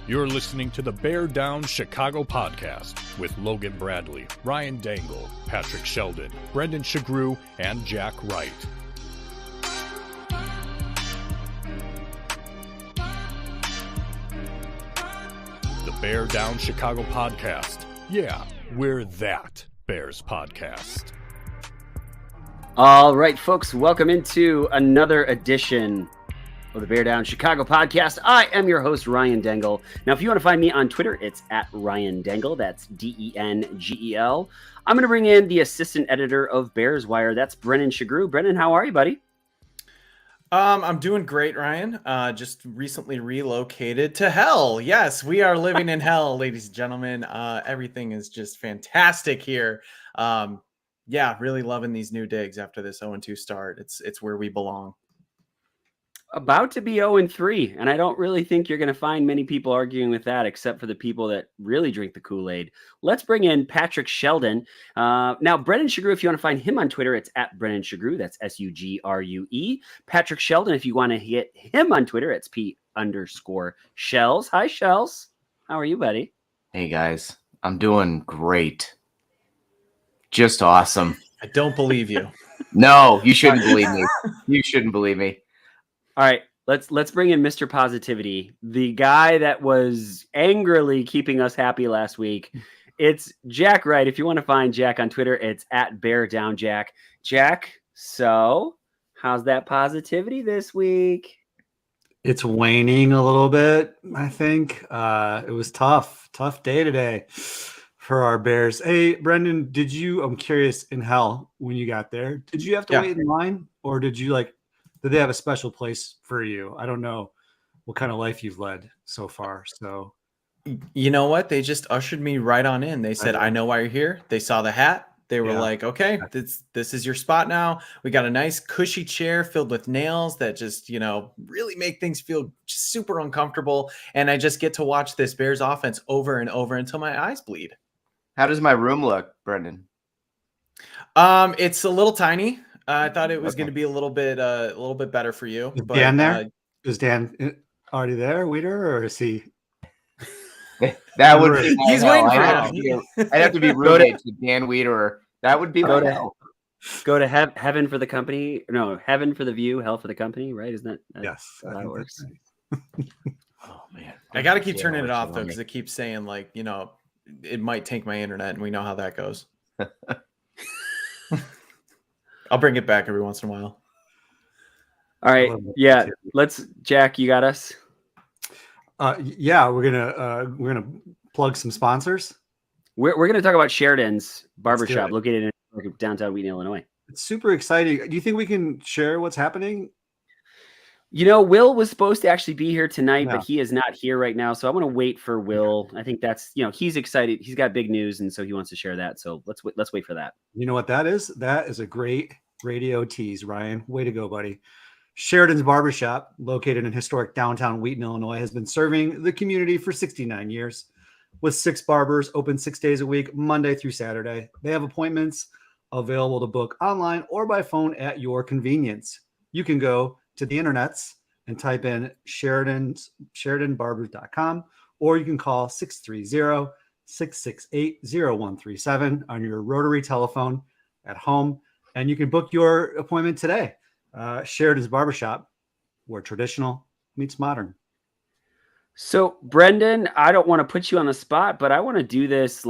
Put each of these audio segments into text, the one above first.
You're listening to the Bear Down Chicago podcast with Logan Bradley, Ryan Dangle, Patrick Sheldon, Brendan Shagrew, and Jack Wright. The Bear Down Chicago podcast. Yeah, we're that Bears podcast. All right, folks, welcome into another edition of the Bear Down Chicago podcast. I am your host, Ryan Dangle. Now, if you want to find me on Twitter, it's at Ryan Dangle. That's Dengel. I'm going to bring in the assistant editor of Bears Wire. That's Brendan Shagrew. Brendan, how are you, buddy? I'm doing great, Ryan. Just recently relocated to hell. Yes, we are living in hell, ladies and gentlemen. Everything is just fantastic here. Yeah, really loving these new digs after this 0-2 start. It's where we belong. About to be 0-3, and I don't really think you're going to find many people arguing with that, except for the people that really drink the Kool-Aid. Let's bring in Patrick Sheldon. Now, Brendan Shagrew, if you want to find him on Twitter, it's at Brendan Shagrew. That's Sugrue. Patrick Sheldon, if you want to hit him on Twitter, it's P_Shells. Hi, Shells. How are you, buddy? Hey, guys. I'm doing great. Just awesome. I don't believe you. No, you shouldn't believe me. You shouldn't believe me. All right, let's bring in Mr. Positivity, the guy that was angrily keeping us happy last week. It's Jack Wright. If you want to find Jack on Twitter, it's at BearDownJack. Jack, so how's that positivity this week? It's waning a little bit, I think. It was tough day today for our Bears. Hey, Brendan, I'm curious, in hell, when you got there, did you have to wait in line, or did they have a special place for you? I don't know what kind of life you've led so far. So, you know what? They just ushered me right on in. They said, I know why you're here. They saw the hat. They were like, okay, this is your spot now. We got a nice cushy chair filled with nails that just, really make things feel super uncomfortable. And I just get to watch this Bears offense over and over until my eyes bleed. How does my room look, Brendan? It's a little tiny. I thought it was going to be a little bit better for you. Is Dan there? Is Dan already there, Weeder, or is he? That would be. He's waiting for him. I'd have to be roommates with Dan Weeder. That would be go to heaven for the company. No, heaven for the view, hell for the company. Right? Isn't that? Yes, how it works. Oh man, I got to keep turning it off though, because it keeps saying it might tank my internet, and we know how that goes. I'll bring it back every once in a while. All right. Yeah. Jack, you got us. Yeah, we're gonna plug some sponsors. We're gonna talk about Sheridan's Barbershop located in downtown Wheaton, Illinois. It's super exciting. Do you think we can share what's happening? Will was supposed to actually be here tonight, but he is not here right now. So I'm going to wait for Will. I think that's, he's excited. He's got big news, and so he wants to share that. So let's wait for that. You know what that is? That is a great radio tease, Ryan. Way to go, buddy. Sheridan's Barbershop, located in historic downtown Wheaton, Illinois, has been serving the community for 69 years. With 6 barbers open 6 days a week, Monday through Saturday. They have appointments available to book online or by phone at your convenience. You can go to the internets and type in SheridanBarbers.com, or you can call 630-668-0137 on your rotary telephone at home, and you can book your appointment today. Sheridan's Barbershop, where traditional meets modern. So, Brendan, I don't want to put you on the spot, but I want to do this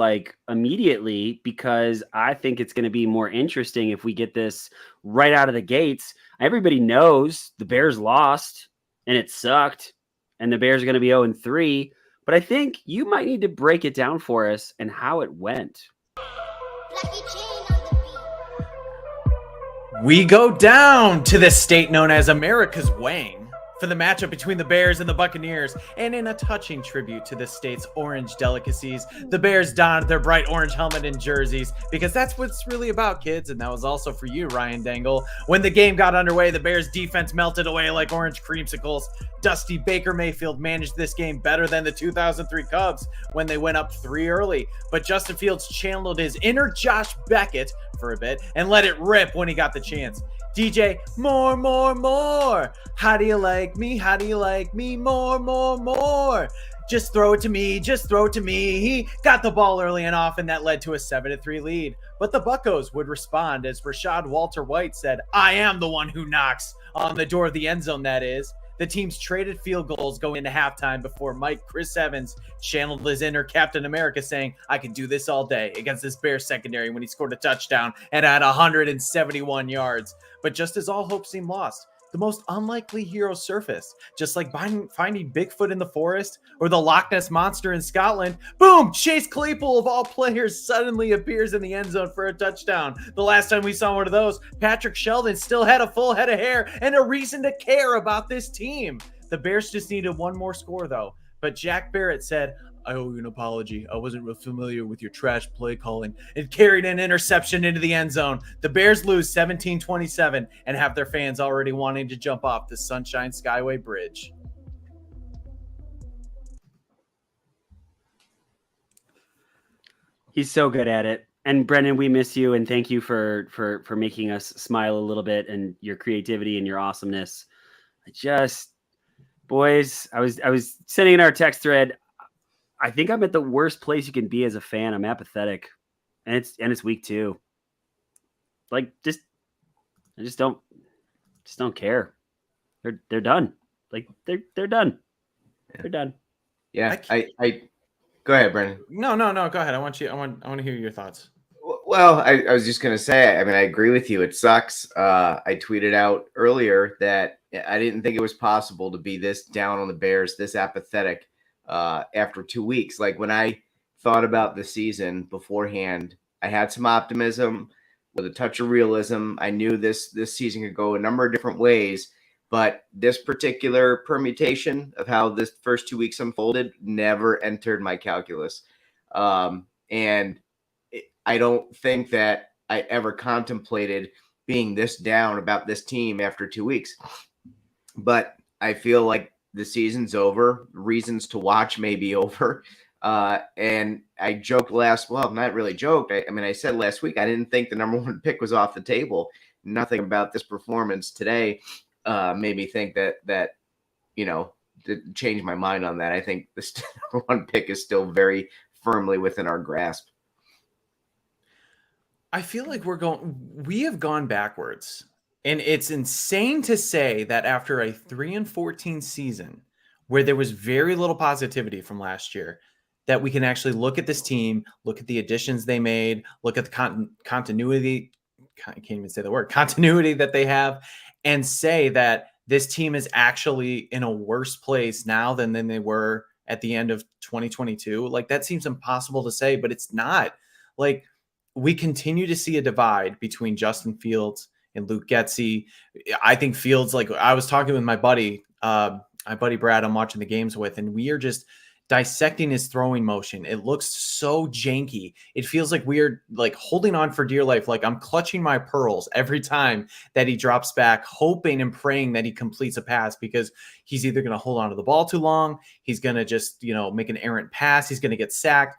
immediately, because I think it's going to be more interesting if we get this right out of the gates. Everybody knows the Bears lost and it sucked, and the Bears are going to be 0-3, but I think you might need to break it down for us and how it went. We go down to the state known as America's Wang for the matchup between the Bears and the Buccaneers. And in a touching tribute to the state's orange delicacies, the Bears donned their bright orange helmet and jerseys, because that's what it's really about, kids. And that was also for you, Ryan Dangle. When the game got underway, the Bears defense melted away like orange creamsicles. Dusty Baker Mayfield managed this game better than the 2003 Cubs when they went up 3 early. But Justin Fields channeled his inner Josh Beckett for a bit and let it rip when he got the chance. DJ, more, more, more. How do you like me? How do you like me? More, more, more. Just throw it to me. Just throw it to me. He got the ball early and often. That led to a 7-3 lead. But the Buccos would respond as Rashad Walter White said, I am the one who knocks on the door of the end zone, that is. The teams traded field goals going into halftime before Chris Evans channeled his inner Captain America, saying, I can do this all day against this Bears secondary, when he scored a touchdown and had 171 yards. But just as all hope seemed lost, the most unlikely hero surfaced, just like finding Bigfoot in the forest or the Loch Ness Monster in Scotland. Boom! Chase Claypool, of all players, suddenly appears in the end zone for a touchdown. The last time we saw one of those, Patrick Sheldon still had a full head of hair and a reason to care about this team. The Bears just needed one more score, though. But Jack Barrett said, I owe you an apology. I wasn't real familiar with your trash play calling, and carried an interception into the end zone. The Bears lose 17-27 and have their fans already wanting to jump off the Sunshine Skyway Bridge. He's so good at it. And Brendan, we miss you, and thank you for making us smile a little bit, and your creativity and your awesomeness. Boys, I was sending in our text thread. I think I'm at the worst place you can be as a fan. I'm apathetic, and it's week 2. Like, I just don't care. They're done. Like they're done. Yeah. They're done. Yeah, I go ahead, Brendan. No, go ahead. I want to hear your thoughts. Well, I was just gonna say, I mean, I agree with you. It sucks. I tweeted out earlier that I didn't think it was possible to be this down on the Bears, this apathetic. After 2 weeks. Like, when I thought about the season beforehand, I had some optimism with a touch of realism. I knew this season could go a number of different ways, but this particular permutation of how this first 2 weeks unfolded never entered my calculus. And I don't think that I ever contemplated being this down about this team after 2 weeks. But I feel like the season's over. Reasons to watch may be over. And I joked not really joked. I mean, I said last week, I didn't think the number 1 pick was off the table. Nothing about this performance today made me think that to change my mind on that. I think the number 1 pick is still very firmly within our grasp. I feel like we have gone backwards. And it's insane to say that after a 3-14 season where there was very little positivity from last year, that we can actually look at this team, look at the additions they made, look at the continuity. I can't even say the word continuity that they have, and say that this team is actually in a worse place now than they were at the end of 2022. Like, that seems impossible to say, but it's not. Like, we continue to see a divide between Justin Fields and Luke Getsy. I think Fields, like, I was talking with my buddy Brad I'm watching the games with, and we are just dissecting his throwing motion. It looks so janky. It feels like we're like holding on for dear life. Like, I'm clutching my pearls every time that he drops back, hoping and praying that he completes a pass, because he's either going to hold on to the ball too long. He's going to just, make an errant pass. He's going to get sacked.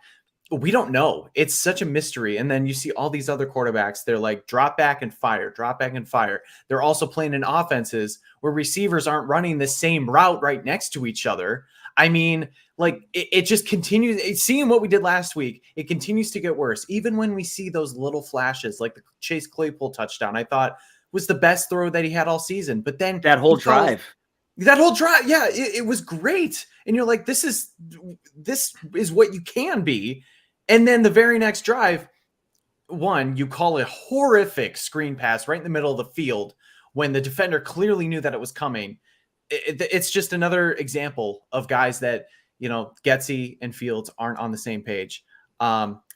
We don't know. It's such a mystery. And then you see all these other quarterbacks. They're like, drop back and fire, drop back and fire. They're also playing in offenses where receivers aren't running the same route right next to each other. I mean, like, it just continues. Seeing what we did last week, it continues to get worse. Even when we see those little flashes, like the Chase Claypool touchdown, I thought was the best throw that he had all season. But then that whole drive, yeah, it was great. And you're like, this is what you can be. And then the very next drive, you call a horrific screen pass right in the middle of the field when the defender clearly knew that it was coming. It's just another example of guys that, Getsy and Fields aren't on the same page. You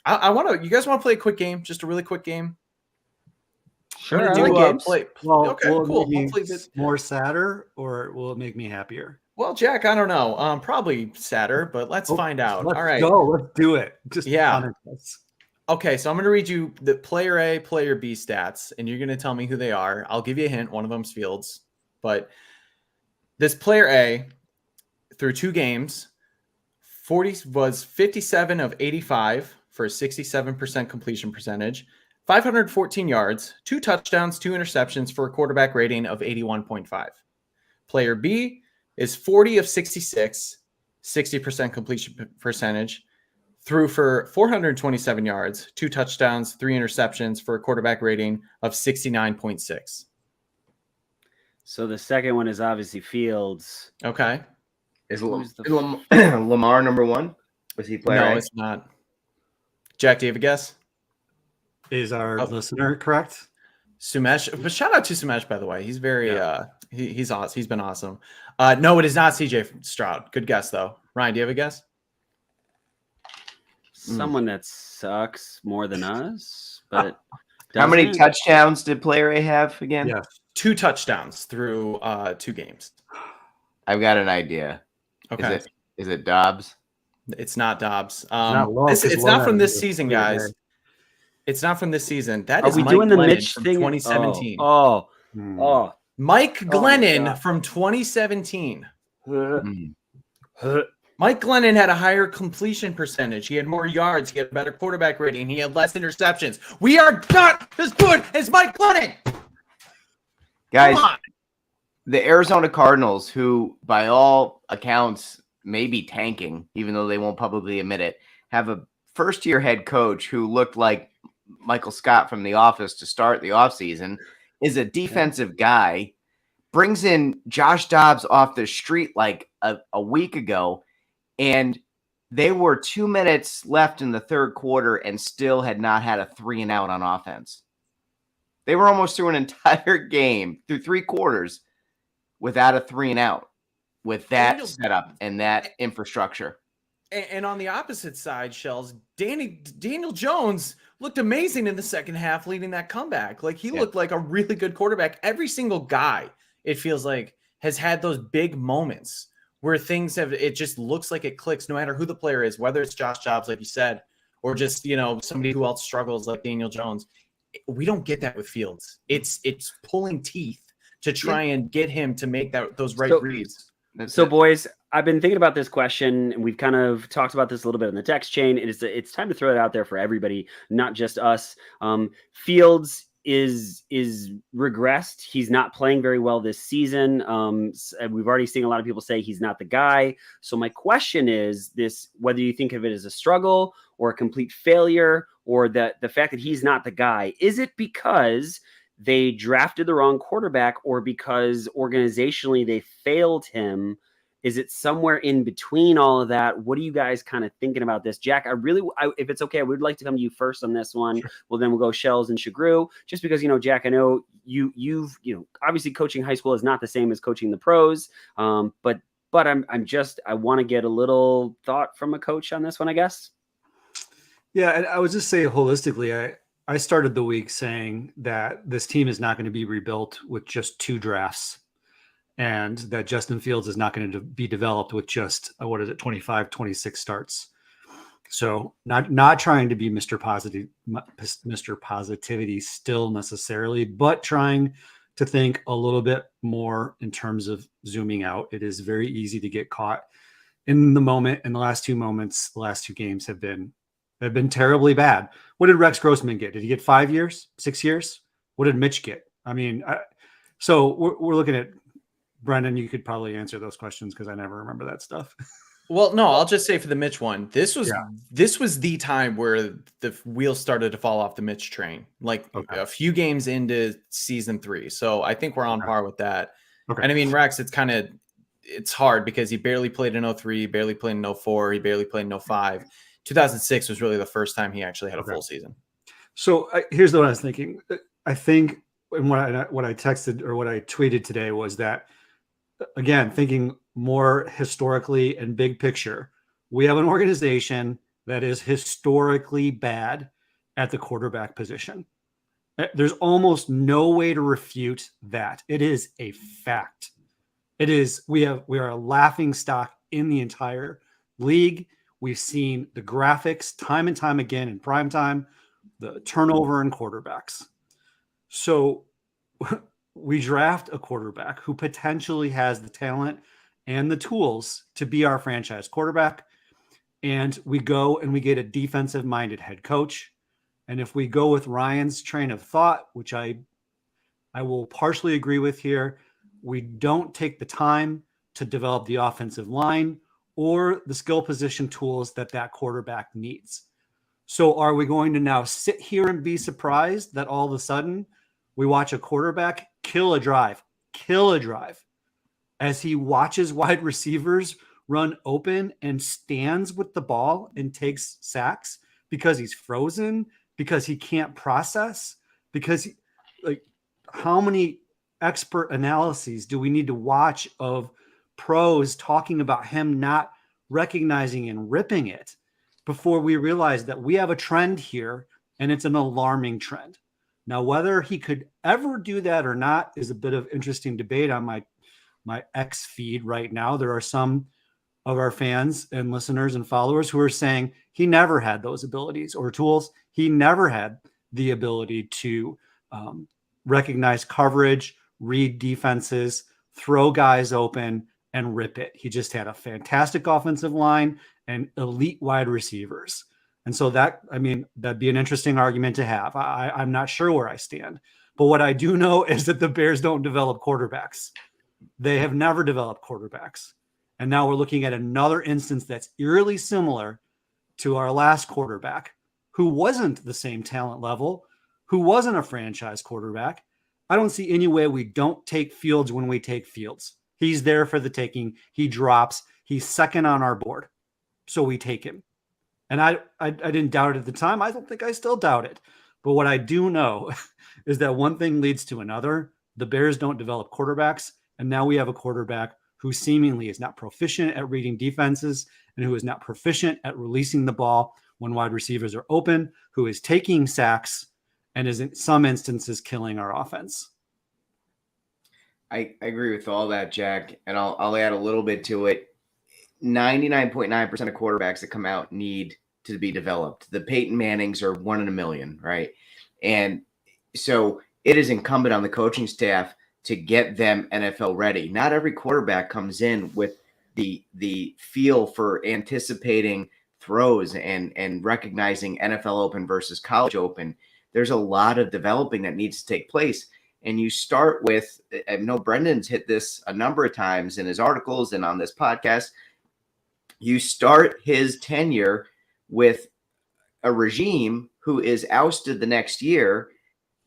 guys want to play a quick game? Just a really quick game? Sure, I do, like games. Well, Okay, will it cool. make me Hopefully this. more sadder, or will it make me happier? Well, Jack, I don't know. Probably sadder, but let's find out. Let's All right. go. Let's do it. Just Yeah. punish us. Okay, so I'm going to read you the player A, player B stats, and you're going to tell me who they are. I'll give you a hint. One of them's Fields. But this player A, through 2 games, was 57 of 85 for a 67% completion percentage, 514 yards, 2 touchdowns, 2 interceptions for a quarterback rating of 81.5. Player B is 40 of 66, 60% completion percentage, threw for 427 yards, 2 touchdowns, 3 interceptions for a quarterback rating of 69.6. So the second one is obviously Fields. Okay. Is Lamar number 1? Was he player No, A? it's not. Jack, do you have a guess? Is our listener correct? Sumesh, but shout out to Sumesh, by the way. He's very he's awesome. He's been awesome. No, it is not CJ Stroud. Good guess though. Ryan, do you have a guess? Someone that sucks more than us, but How many doesn't. touchdowns did player A have again? Yeah. 2 touchdowns through 2 games. I've got an idea. Okay. Is it Dobbs? It's not Dobbs. not low, It's 'cause not low from end this is season, pretty guys. bad. It's not from this season. That Are is we Mike doing the Glennon Mitch from thing? 2017. Oh, Hmm. Mike my Glennon God. from 2017. Mm. Mike Glennon had a higher completion percentage. He had more yards. He had a better quarterback rating. He had less interceptions. We are not as good as Mike Glennon. Guys, Come on. the Arizona Cardinals, who by all accounts may be tanking, even though they won't publicly admit it, have a first-year head coach who looked like Michael Scott from The Office to start the offseason, is a defensive guy, brings in Josh Dobbs off the street like a week ago, and they were 2 minutes left in the third quarter and still had not had a 3-and-out on offense. They were almost through an entire game, through 3 quarters, without a 3-and-out, with that setup and that infrastructure. And on the opposite side, Shells, Daniel Jones looked amazing in the second half, leading that comeback. Like he looked like a really good quarterback. Every single guy, it feels like, has had those big moments where things have, it just looks like it clicks no matter who the player is, whether it's Josh Dobbs, like you said, or just, somebody who else struggles like Daniel Jones. We don't get that with Fields. It's pulling teeth to try and get him to make those right reads. So, boys, I've been thinking about this question, and we've kind of talked about this a little bit in the text chain. It's time to throw it out there for everybody, not just us. Fields is regressed. He's not playing very well this season. We've already seen a lot of people say he's not the guy. So my question is this: whether you think of it as a struggle or a complete failure, or the fact that he's not the guy, is it because they drafted the wrong quarterback, or because organizationally they failed him? Is it somewhere in between all of that? What are you guys kind of thinking about this? Jack, if it's okay, I would like to come to you first on this one. Sure. Well, then we'll go Shells and Shagru, just because, Jack, I know you've obviously coaching high school is not the same as coaching the pros. But I want to get a little thought from a coach on this one, I guess. Yeah. And I would just say holistically, I started the week saying that this team is not going to be rebuilt with just 2 drafts, and that Justin Fields is not going to be developed with just 25, 26 starts. So not trying to be Mr. Positivity still necessarily, but trying to think a little bit more in terms of zooming out. It is very easy to get caught in the moment, and the last 2 games have been terribly bad. What did Rex Grossman get? Did he get 5 years, 6 years? What did Mitch get? I mean, so we're looking at Brendan. You could probably answer those questions because I never remember that stuff. Well, no, I'll just say for the Mitch one, this was the time where the wheels started to fall off the Mitch train, like a few games into season 3. So I think we're on par with that. Okay. And I mean, Rex, it's hard because he barely played in 03, barely played in 04, he barely played in 05. 2006 was really the first time he actually had a full season. So here's what I was thinking. I think, and what I texted or what I tweeted today was that, again, thinking more historically and big picture, we have an organization that is historically bad at the quarterback position. There's almost no way to refute that. It is a fact. It is. We are a laughing stock in the entire league. We've seen the graphics time and time again in prime time, the turnover in quarterbacks. So we draft a quarterback who potentially has the talent and the tools to be our franchise quarterback. And we go and we get a defensive minded head coach. And if we go with Ryan's train of thought, which I will partially agree with here, we don't take the time to develop the offensive line or the skill position tools that quarterback needs. So are we going to now sit here and be surprised that all of a sudden we watch a quarterback kill a drive as he watches wide receivers run open and stands with the ball and takes sacks because he's frozen, because he can't process, because how many expert analyses do we need to watch of pros talking about him not recognizing and ripping it before we realize that we have a trend here and it's an alarming trend? Now, whether he could ever do that or not is a bit of interesting debate on my X feed right now. There are some of our fans and listeners and followers who are saying he never had those abilities or tools. He never had the ability to recognize coverage, read defenses, throw guys open, and rip it. He just had a fantastic offensive line and elite wide receivers. And so that'd be an interesting argument to have. I'm not sure where I stand. But what I do know is that the Bears don't develop quarterbacks. They have never developed quarterbacks. And now we're looking at another instance that's eerily similar to our last quarterback, who wasn't the same talent level, who wasn't a franchise quarterback. I don't see any way we don't take Fields when we take Fields. He's there for the taking. He drops. He's second on our board. So we take him. And I didn't doubt it at the time. I don't think I still doubt it. But what I do know is that one thing leads to another. The Bears don't develop quarterbacks. And now we have a quarterback who seemingly is not proficient at reading defenses and who is not proficient at releasing the ball when wide receivers are open, who is taking sacks and is in some instances killing our offense. I agree with all that, Jack. And I'll add a little bit to it. 99.9% of quarterbacks that come out need to be developed. The Peyton Mannings are 1 in a million, right? And so it is incumbent on the coaching staff to get them NFL ready. Not every quarterback comes in with the feel for anticipating throws and recognizing NFL open versus college open. There's a lot of developing that needs to take place. And you start with, I know Brendan's hit this a number of times in his articles and on this podcast, you start his tenure with a regime who is ousted the next year.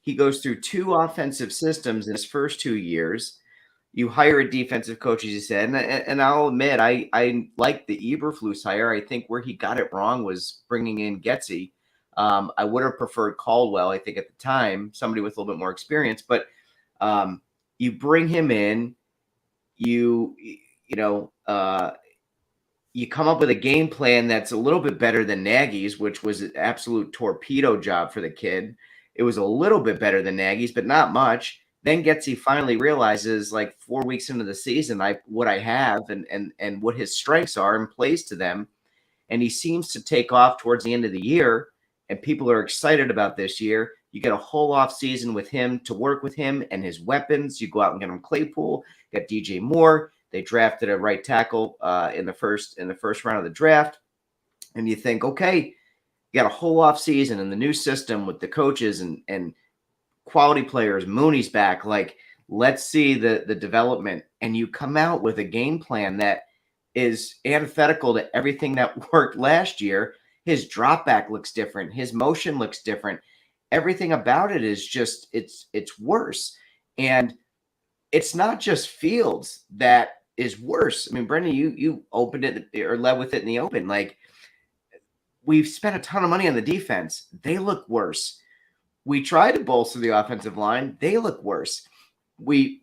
He goes through 2 offensive systems in his first 2 years. You hire a defensive coach, as you said. And I'll admit, I like the Eberflus hire. I think where he got it wrong was bringing in Getsy. I would have preferred Caldwell, I think, at the time, somebody with a little bit more experience. But you bring him in, you come up with a game plan that's a little bit better than Nagy's, which was an absolute torpedo job for the kid. It was a little bit better than Nagy's, but not much. Then Getsy finally realizes, like 4 weeks into the season, what I have and what his strengths are and plays to them. And he seems to take off towards the end of the year, and people are excited about this year. You get a whole off season with him to work with him and his weapons. You go out and get him Claypool, get DJ Moore. They drafted a right tackle in the first round of the draft. And you think, okay, you got a whole off season in the new system with the coaches and quality players. Mooney's back. Like, let's see the development. And you come out with a game plan that is antithetical to everything that worked last year. His drop back looks different. His motion looks different. Everything about it is just, it's worse. And it's not just Fields that is worse. I mean, Brendan, you opened it or led with it in the open. Like, we've spent a ton of money on the defense. They look worse. We try to bolster the offensive line. They look worse. We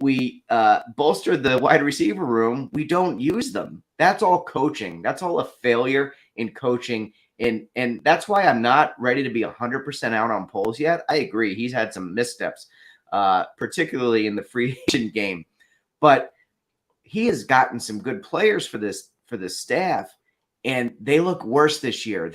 bolstered the wide receiver room. We don't use them. That's all coaching. That's all a failure in coaching And that's why I'm not ready to be 100% out on Poles yet. I agree. He's had some missteps, particularly in the free agent game, but he has gotten some good players for this staff, and they look worse this year.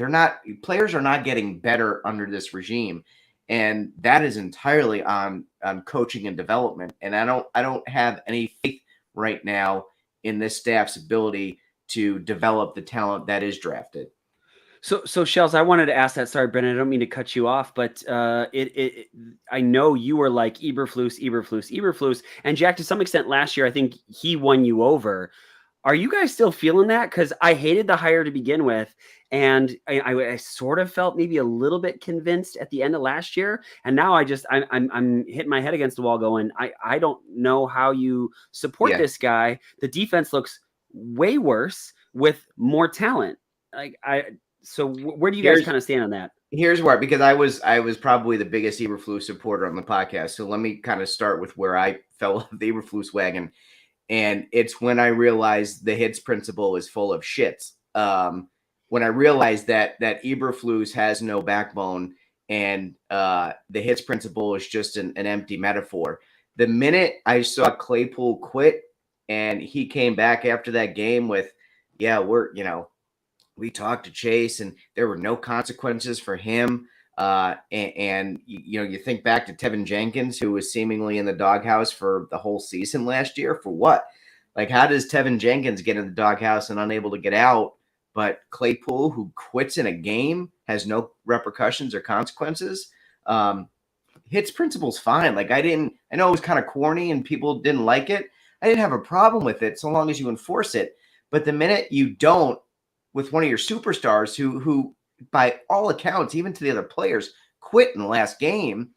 Players are not getting better under this regime, and that is entirely on coaching and development. And I don't have any faith right now in this staff's ability to develop the talent that is drafted. So Shells, I wanted to ask that. Sorry, Brennan, I don't mean to cut you off, but I know you were like Eberflus. And Jack, to some extent last year, I think he won you over. Are you guys still feeling that? Because I hated the hire to begin with, and I sort of felt maybe a little bit convinced at the end of last year, and now I'm hitting my head against the wall going, I don't know how you support this guy. The defense looks way worse with more talent. So where do you guys kind of stand on that? Here's where, because I was probably the biggest Eberflus supporter on the podcast. So let me kind of start with where I fell off the Eberflus wagon. And it's when I realized the hits principle is full of shits. When I realized that Eberflus has no backbone and the hits principle is just an empty metaphor. The minute I saw Claypool quit and he came back after that game with, we talked to Chase and there were no consequences for him. And you think back to Tevin Jenkins, who was seemingly in the doghouse for the whole season last year. For what? Like, how does Tevin Jenkins get in the doghouse and unable to get out? But Claypool, who quits in a game, has no repercussions or consequences. Hits principle's fine. Like, I know it was kind of corny and people didn't like it. I didn't have a problem with it so long as you enforce it. But the minute you don't, with one of your superstars who by all accounts, even to the other players, quit in the last game,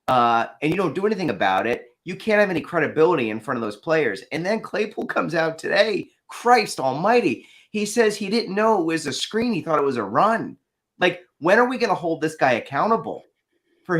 and you don't do anything about it, you can't have any credibility in front of those players. And then Claypool comes out today, Christ almighty, he says he didn't know it was a screen. He thought it was a run. Like, when are we going to hold this guy accountable for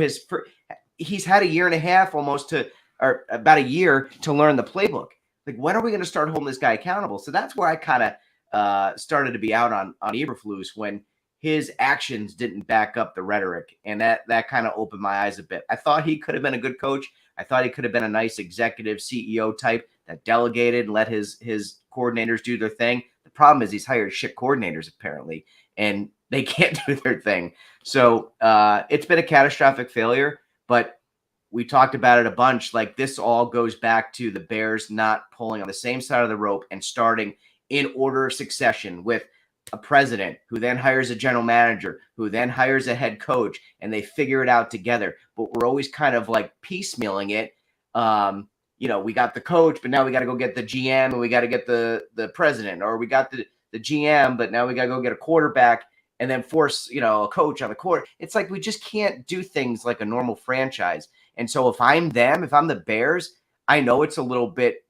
he's had a year and a half or about a year to learn the playbook. Like, when are we going to start holding this guy accountable? So that's where I kind of started to be out on Eberflus, when his actions didn't back up the rhetoric. And that kind of opened my eyes a bit. I thought he could have been a good coach. I thought he could have been a nice executive CEO type that delegated and let his coordinators do their thing. The problem is he's hired shit coordinators apparently, and they can't do their thing. So it's been a catastrophic failure, but we talked about it a bunch. Like, this all goes back to the Bears not pulling on the same side of the rope and starting in order of succession with a president who then hires a general manager, who then hires a head coach, and they figure it out together. But we're always kind of like piecemealing it. We got the coach, but now we got to go get the GM, and we got to get the president, or we got the GM, but now we got to go get a quarterback and then force, a coach on the court. It's like, we just can't do things like a normal franchise. And so if I'm the Bears, I know it's a little bit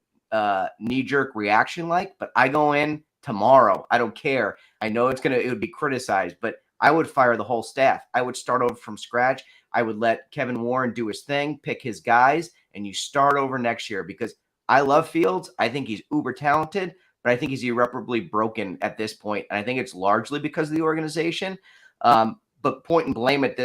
knee-jerk reaction but I go in tomorrow. I don't care. I know it would be criticized, but I would fire the whole staff. I would start over from scratch. I would let Kevin Warren do his thing, pick his guys, and you start over next year, because I love Fields. I think he's uber talented, but I think he's irreparably broken at this point. And I think it's largely because of the organization. But point and blame at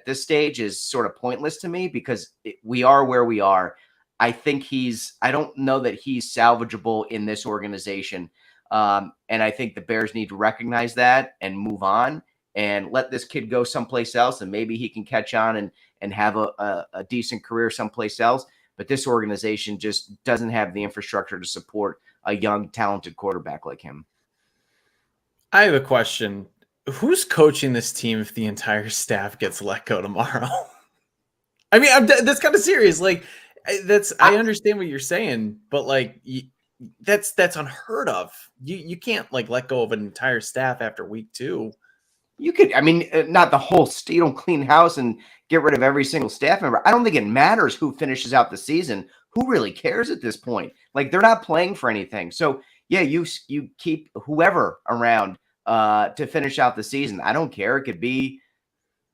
this stage is sort of pointless to me, because we are where we are. I don't know that he's salvageable in this organization. And I think the Bears need to recognize that and move on and let this kid go someplace else. And maybe he can catch on and have a decent career someplace else. But this organization just doesn't have the infrastructure to support a young, talented quarterback like him. I have a question. Who's coaching this team if the entire staff gets let go tomorrow? I mean, that's kind of serious. Like, I understand what you're saying, but like, that's unheard of. You can't let go of an entire staff after week 2. You could, not the whole you don't clean house and get rid of every single staff member. I don't think it matters who finishes out the season. Who really cares at this point? Like, they're not playing for anything. So yeah, you keep whoever around to finish out the season. I don't care. It could be,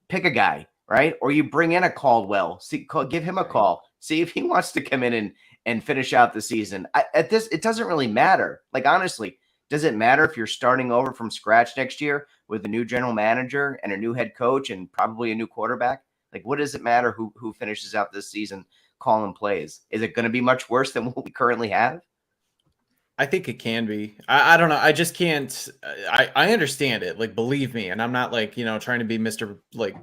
pick a guy, right? Or you bring in a Caldwell, give him a call, see if he wants to come in and finish out the season. It doesn't really matter. Like, honestly, Does it matter if you're starting over from scratch next year with a new general manager and a new head coach and probably a new quarterback? Like, what does it matter who finishes out this season calling plays? Is it going to be much worse than what we currently have? I think it can be. I don't know. I just can't. I understand it. Like, believe me. And I'm not like, trying to be Mr. like,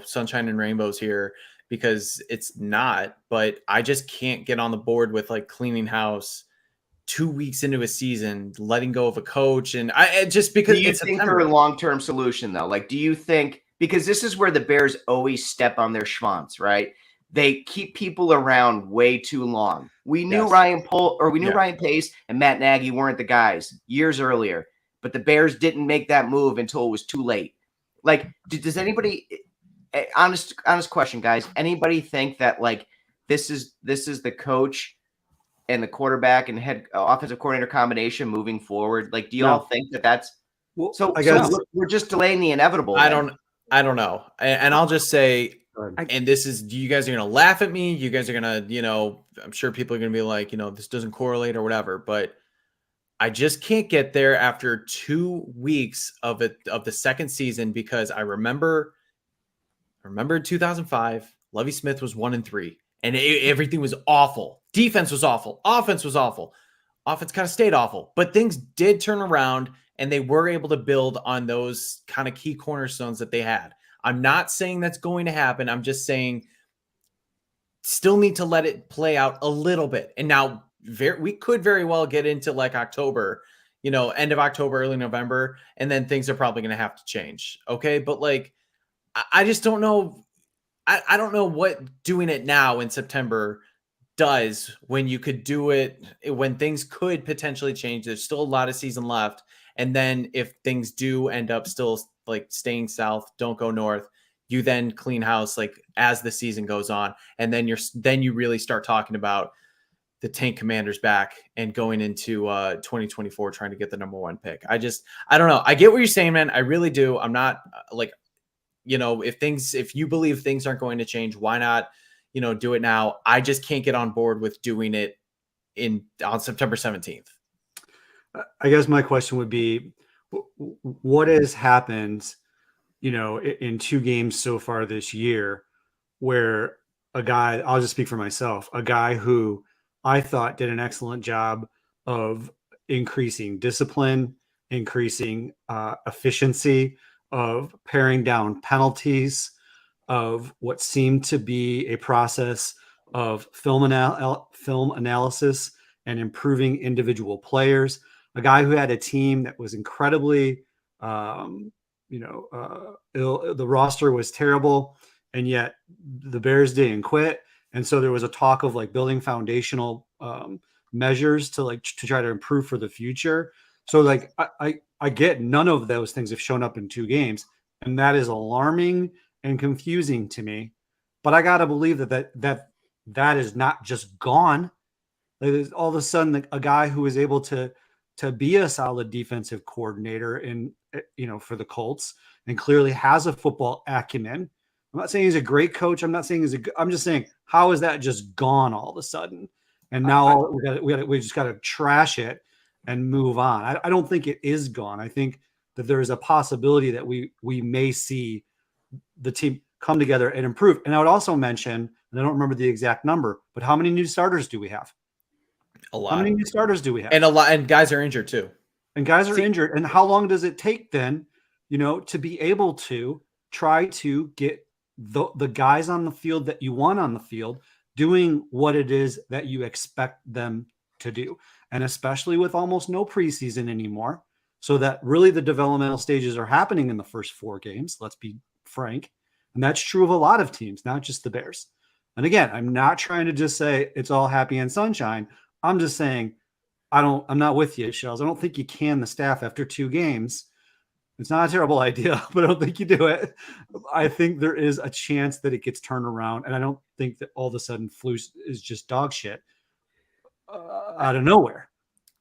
sunshine and rainbows here, because it's not. But I just can't get on the board with like cleaning house 2 weeks into a season, letting go of a coach. And just because do you think they're a long-term solution though? Like, do you think, because this is where the Bears always step on their schwanz, right? They keep people around way too long. We knew Ryan Pace and Matt Nagy weren't the guys years earlier, but the Bears didn't make that move until it was too late. Like, does anybody, honest question, guys, anybody think that like this is the coach and the quarterback and head offensive coordinator combination moving forward? Like, do y'all think that's so? I guess we're just delaying the inevitable. I don't know, and I'll just say. And this is, you guys are going to laugh at me. You guys are going to, I'm sure people are going to be like, this doesn't correlate or whatever, but I just can't get there after 2 weeks of the second season, because I remember in 2005, Lovie Smith was 1-3 and everything was awful. Defense was awful. Offense was awful. Offense kind of stayed awful, but things did turn around and they were able to build on those kind of key cornerstones that they had. I'm not saying that's going to happen. I'm just saying still need to let it play out a little bit. And now we could very well get into like October, end of October, early November, and then things are probably going to have to change. Okay. But like, I just don't know. I don't know what doing it now in September does when you could do it, when things could potentially change. There's still a lot of season left. And then if things do end up still like staying south, don't go north, you then clean house like as the season goes on. And then you really start talking about the Tank Commanders back and going into 2024, trying to get the number 1 pick. I don't know. I get what you're saying, man. I really do. I'm not like, if you believe things aren't going to change, why not, do it now? I just can't get on board with doing it on September 17th. I guess my question would be, what has happened, in 2 games so far this year, where a guy, I'll just speak for myself, a guy who I thought did an excellent job of increasing discipline, increasing efficiency, of paring down penalties, of what seemed to be a process of film analysis and improving individual players. A guy who had a team that was incredibly, ill. The roster was terrible, and yet the Bears didn't quit. And so there was a talk of like building foundational measures to try to improve for the future. So like I get none of those things have shown up in 2 games, and that is alarming and confusing to me. But I gotta believe that is not just gone. Like, all of a sudden, a guy who is able to be a solid defensive coordinator for the Colts, and clearly has a football acumen. I'm not saying he's a great coach. I'm not saying I'm just saying, how is that just gone all of a sudden? And now we just got to trash it and move on. I don't think it is gone. I think that there is a possibility that we may see the team come together and improve. And I would also mention, and I don't remember the exact number, but how many new starters do we have? A lot. How many new starters do we have? And a lot, and guys are injured too. And guys are injured. And how long does it take then, to be able to try to get the guys on the field that you want on the field doing what it is that you expect them to do? And especially with almost no preseason anymore, so that really the developmental stages are happening in the first 4 games. Let's be frank. And that's true of a lot of teams, not just the Bears. And again, I'm not trying to just say it's all happy and sunshine. I'm just saying, I'm not with you, Shells. I don't think you can the staff after 2 games. It's not a terrible idea, but I don't think you do it. I think there is a chance that it gets turned around. And I don't think that all of a sudden Flus is just dog shit out of nowhere.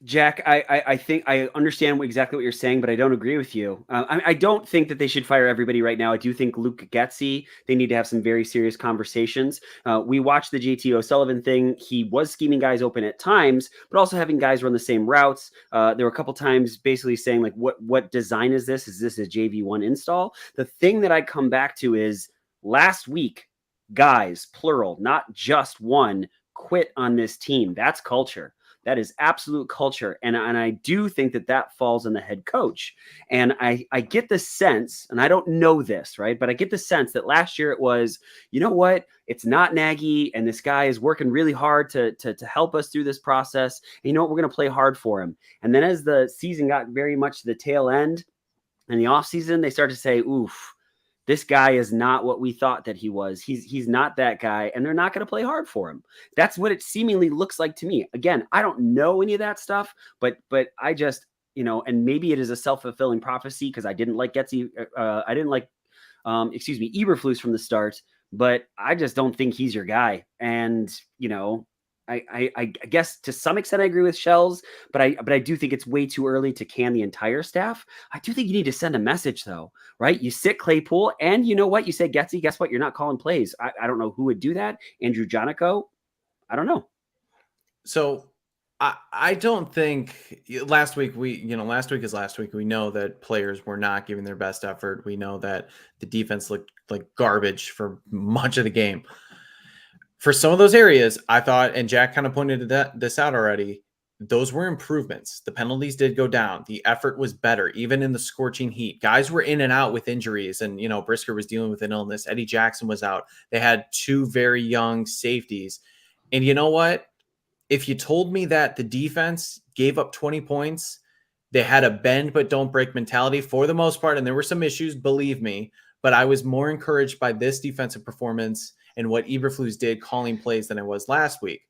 Jack, I think I understand exactly what you're saying, but I don't agree with you. I don't think that they should fire everybody right now. I do think Luke Getsy, they need to have some very serious conversations. We watched the JT O'Sullivan thing. He was scheming guys open at times, but also having guys run the same routes. There were a couple times basically saying like, what design is this? Is this a JV1 install? The thing that I come back to is last week, guys, plural, not just one, quit on this team. That's culture. That is absolute culture. And I do think that falls on the head coach. And I get the sense, and I don't know this, right? But I get the sense that last year it was, you know what? It's not Nagy, and this guy is working really hard to help us through this process. And you know what? We're going to play hard for him. And then as the season got very much to the tail end, in the offseason, they started to say, oof, this guy is not what we thought that he was. He's not that guy, and they're not going to play hard for him. That's what it seemingly looks like to me. Again, I don't know any of that stuff, but I just, and maybe it is a self-fulfilling prophecy because I didn't like Getsy. I didn't like, Eberflus from the start, but I just don't think he's your guy. And, I guess to some extent I agree with Shells, but I do think it's way too early to can the entire staff. I do think you need to send a message though, right? You sit Claypool, and you know what? You say Getsy, guess what? You're not calling plays. I don't know who would do that. Andrew Jonico? I don't know. So I don't think last week last week is last week. We know that players were not giving their best effort. We know that the defense looked like garbage for much of the game. For some of those areas, I thought, and Jack kind of pointed this out already, those were improvements. The penalties did go down. The effort was better, even in the scorching heat. Guys were in and out with injuries, and, Brisker was dealing with an illness. Eddie Jackson was out. They had two very young safeties. And you know what? If you told me that the defense gave up 20 points, they had a bend but don't break mentality for the most part, and there were some issues, believe me, but I was more encouraged by this defensive performance and what Eberflus did calling plays than I was last week.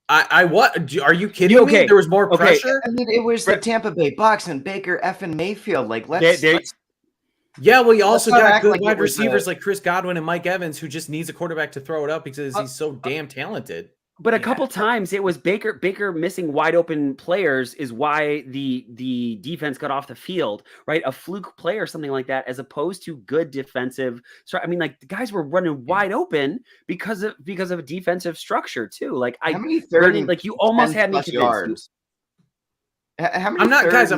What? Are you kidding me? There was more pressure. I mean, it was the Tampa Bay Bucs and Baker effing Mayfield. Like, yeah, well, you also got good wide receivers like Chris Godwin and Mike Evans, who just needs a quarterback to throw it up because he's so damn talented. But a couple times it was Baker missing wide open players is why the defense got off the field, right? A fluke play or something like that, as opposed to good defensive. So I mean, like, the guys were running wide open because of a defensive structure too. Like you almost had me convinced. How many? I'm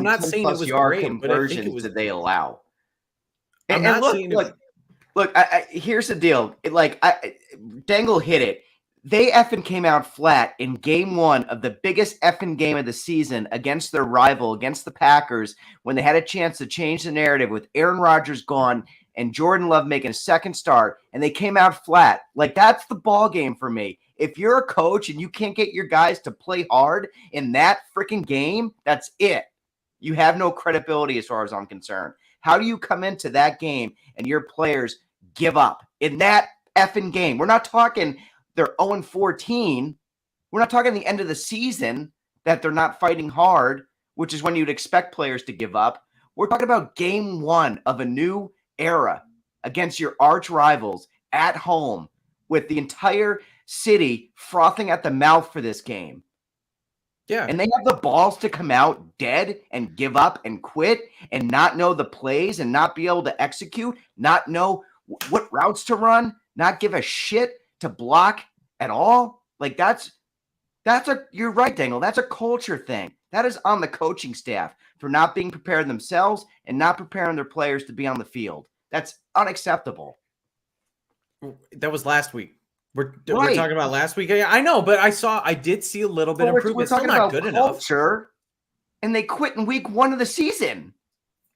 not saying it was great, conversions but I think it was, did they allow? I'm not saying look. Here's the deal. Dangle hit it. They effing came out flat in game one of the biggest effing game of the season against their rival, against the Packers, when they had a chance to change the narrative with Aaron Rodgers gone and Jordan Love making a second start, and they came out flat. Like, that's the ball game for me. If you're a coach and you can't get your guys to play hard in that freaking game, that's it. You have no credibility as far as I'm concerned. How do you come into that game and your players give up in that effing game? We're not talking they're 0-14. We're not talking the end of the season that they're not fighting hard, which is when you'd expect players to give up. We're talking about game one of a new era against your arch rivals at home, with the entire city frothing at the mouth for this game. Yeah. And they have the balls to come out dead and give up and quit and not know the plays and not be able to execute, not know what routes to run, not give a shit to block at all. Like, you're right, Dangle. That's a culture thing. That is on the coaching staff for not being prepared themselves and not preparing their players to be on the field. That's unacceptable. That was last week. We're talking about last week. I know, but I did see a little bit of improvement. Still not good enough. And they quit in week one of the season.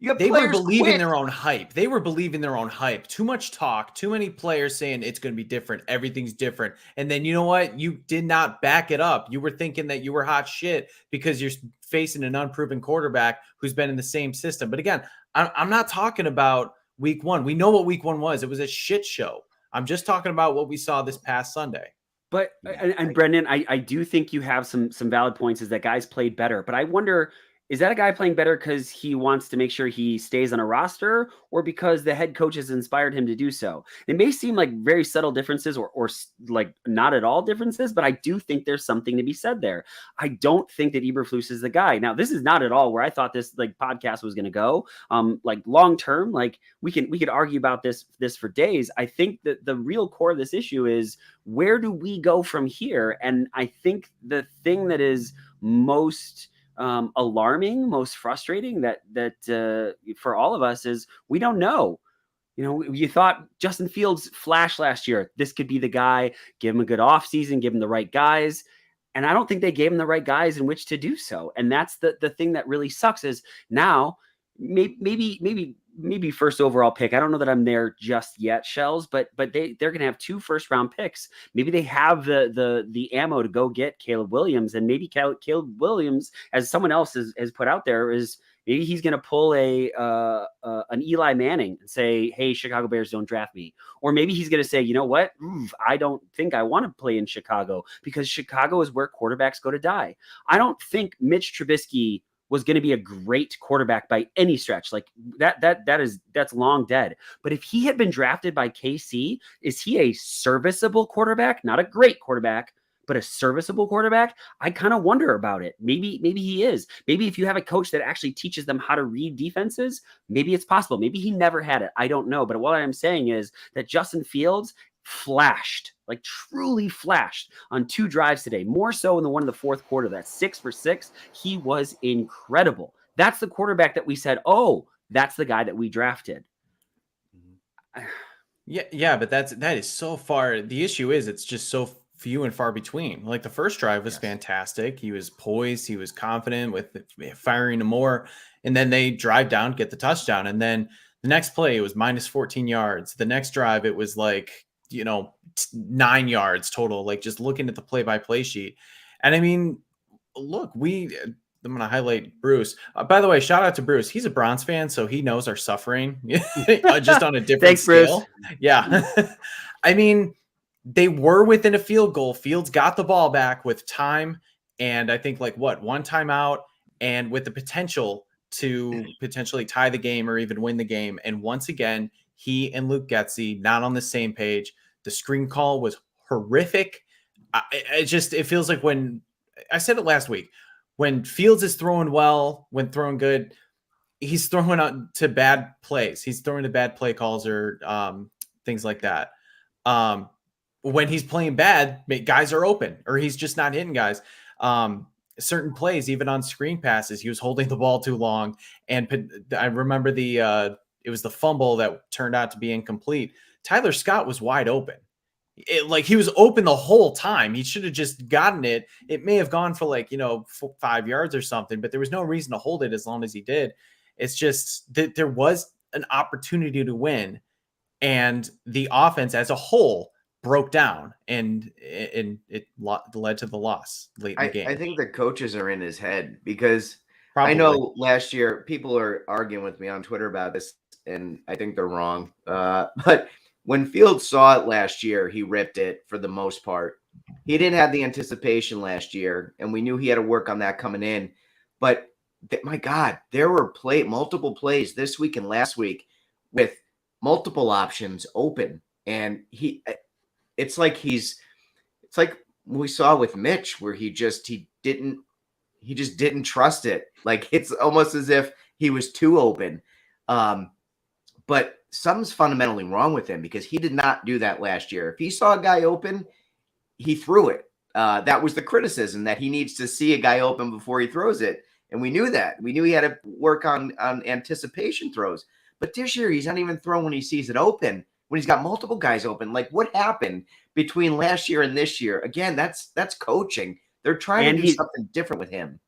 They were believing their own hype. Too much talk, too many players saying it's going to be different. Everything's different. And then, you know what? You did not back it up. You were thinking that you were hot shit because you're facing an unproven quarterback who's been in the same system. But again, I'm not talking about week one. We know what week one was. It was a shit show. I'm just talking about what we saw this past Sunday. But, and Brendan, I do think you have some valid points, is that guys played better. But I wonder Is that a guy playing better because he wants to make sure he stays on a roster, or because the head coach has inspired him to do so? It may seem like very subtle differences, or like not at all differences, but I do think there's something to be said there. I don't think that Eberflus is the guy. Now, this is not at all where I thought this like podcast was going to go. Like long term, like we could argue about this for days. I think that the real core of this issue is, where do we go from here? And I think the thing that is most alarming, most frustrating that for all of us is we don't know. You know, you thought Justin Fields flashed last year. This could be the guy. Give him a good offseason, give him the right guys. And I don't think they gave him the right guys in which to do so. And that's the thing that really sucks is now maybe first overall pick. I don't know that I'm there just yet, Shells, but they're going to have 2 first-round picks. Maybe they have the ammo to go get Caleb Williams, and maybe Caleb Williams, as someone else has put out there, is maybe he's going to pull an Eli Manning and say, "Hey, Chicago Bears, don't draft me." Or maybe he's going to say, "You know what? I don't think I want to play in Chicago, because Chicago is where quarterbacks go to die." I don't think Mitch Trubisky was going to be a great quarterback by any stretch. Like that's long dead. But if he had been drafted by KC, is he a serviceable quarterback? Not a great quarterback, but a serviceable quarterback? I kind of wonder about it. Maybe he is. Maybe if you have a coach that actually teaches them how to read defenses, maybe it's possible. Maybe he never had it. I don't know. But what I'm saying is that Justin Fields flashed, like truly flashed on 2 drives today, more so in the one in the fourth quarter. That's 6 for 6. He was incredible. That's the quarterback that we said, oh, that's the guy that we drafted. Yeah, but that is so far. The issue is it's just so few and far between. Like the first drive was fantastic. He was poised. He was confident with firing to more. And then they drive down, get the touchdown. And then the next play, it was minus 14 yards. The next drive, it was like, 9 yards total, like just looking at the play-by-play sheet. And I mean, look, I'm going to highlight Bruce. By the way, shout out to Bruce. He's a Browns fan, so he knows our suffering just on a different Thanks, scale. Bruce. Yeah. I mean, they were within a field goal. Fields got the ball back with time, and I think one timeout, and with the potential to potentially tie the game or even win the game. And once again, he and Luke Getsy not on the same page. The screen call was horrific. It feels like when I said it last week, when Fields is throwing well, when throwing good, he's throwing out to bad plays. He's throwing to bad play calls or things like that. When he's playing bad, guys are open, or he's just not hitting guys. Certain plays, even on screen passes, he was holding the ball too long. And I remember it was the fumble that turned out to be incomplete. Tyler Scott was wide open. He was open the whole time. He should have just gotten it. It may have gone for 5 yards or something, but there was no reason to hold it as long as he did. It's just that there was an opportunity to win, and the offense as a whole broke down, and it led to the loss late in the game. I think the coaches are in his head, because Probably. I know last year people are arguing with me on Twitter about this, and I think they're wrong. But when Fields saw it last year, he ripped it for the most part. He didn't have the anticipation last year, and we knew he had to work on that coming in. But my God, there were multiple plays this week and last week with multiple options open, and it's like we saw with Mitch, where he just didn't trust it. Like, it's almost as if he was too open. But something's fundamentally wrong with him, because he did not do that last year. If he saw a guy open, he threw it. That was the criticism, that he needs to see a guy open before he throws it. And we knew that. We knew he had to work on anticipation throws. But this year, he's not even throwing when he sees it open, when he's got multiple guys open. Like, what happened between last year and this year? Again, that's coaching. They're trying to do something different with him.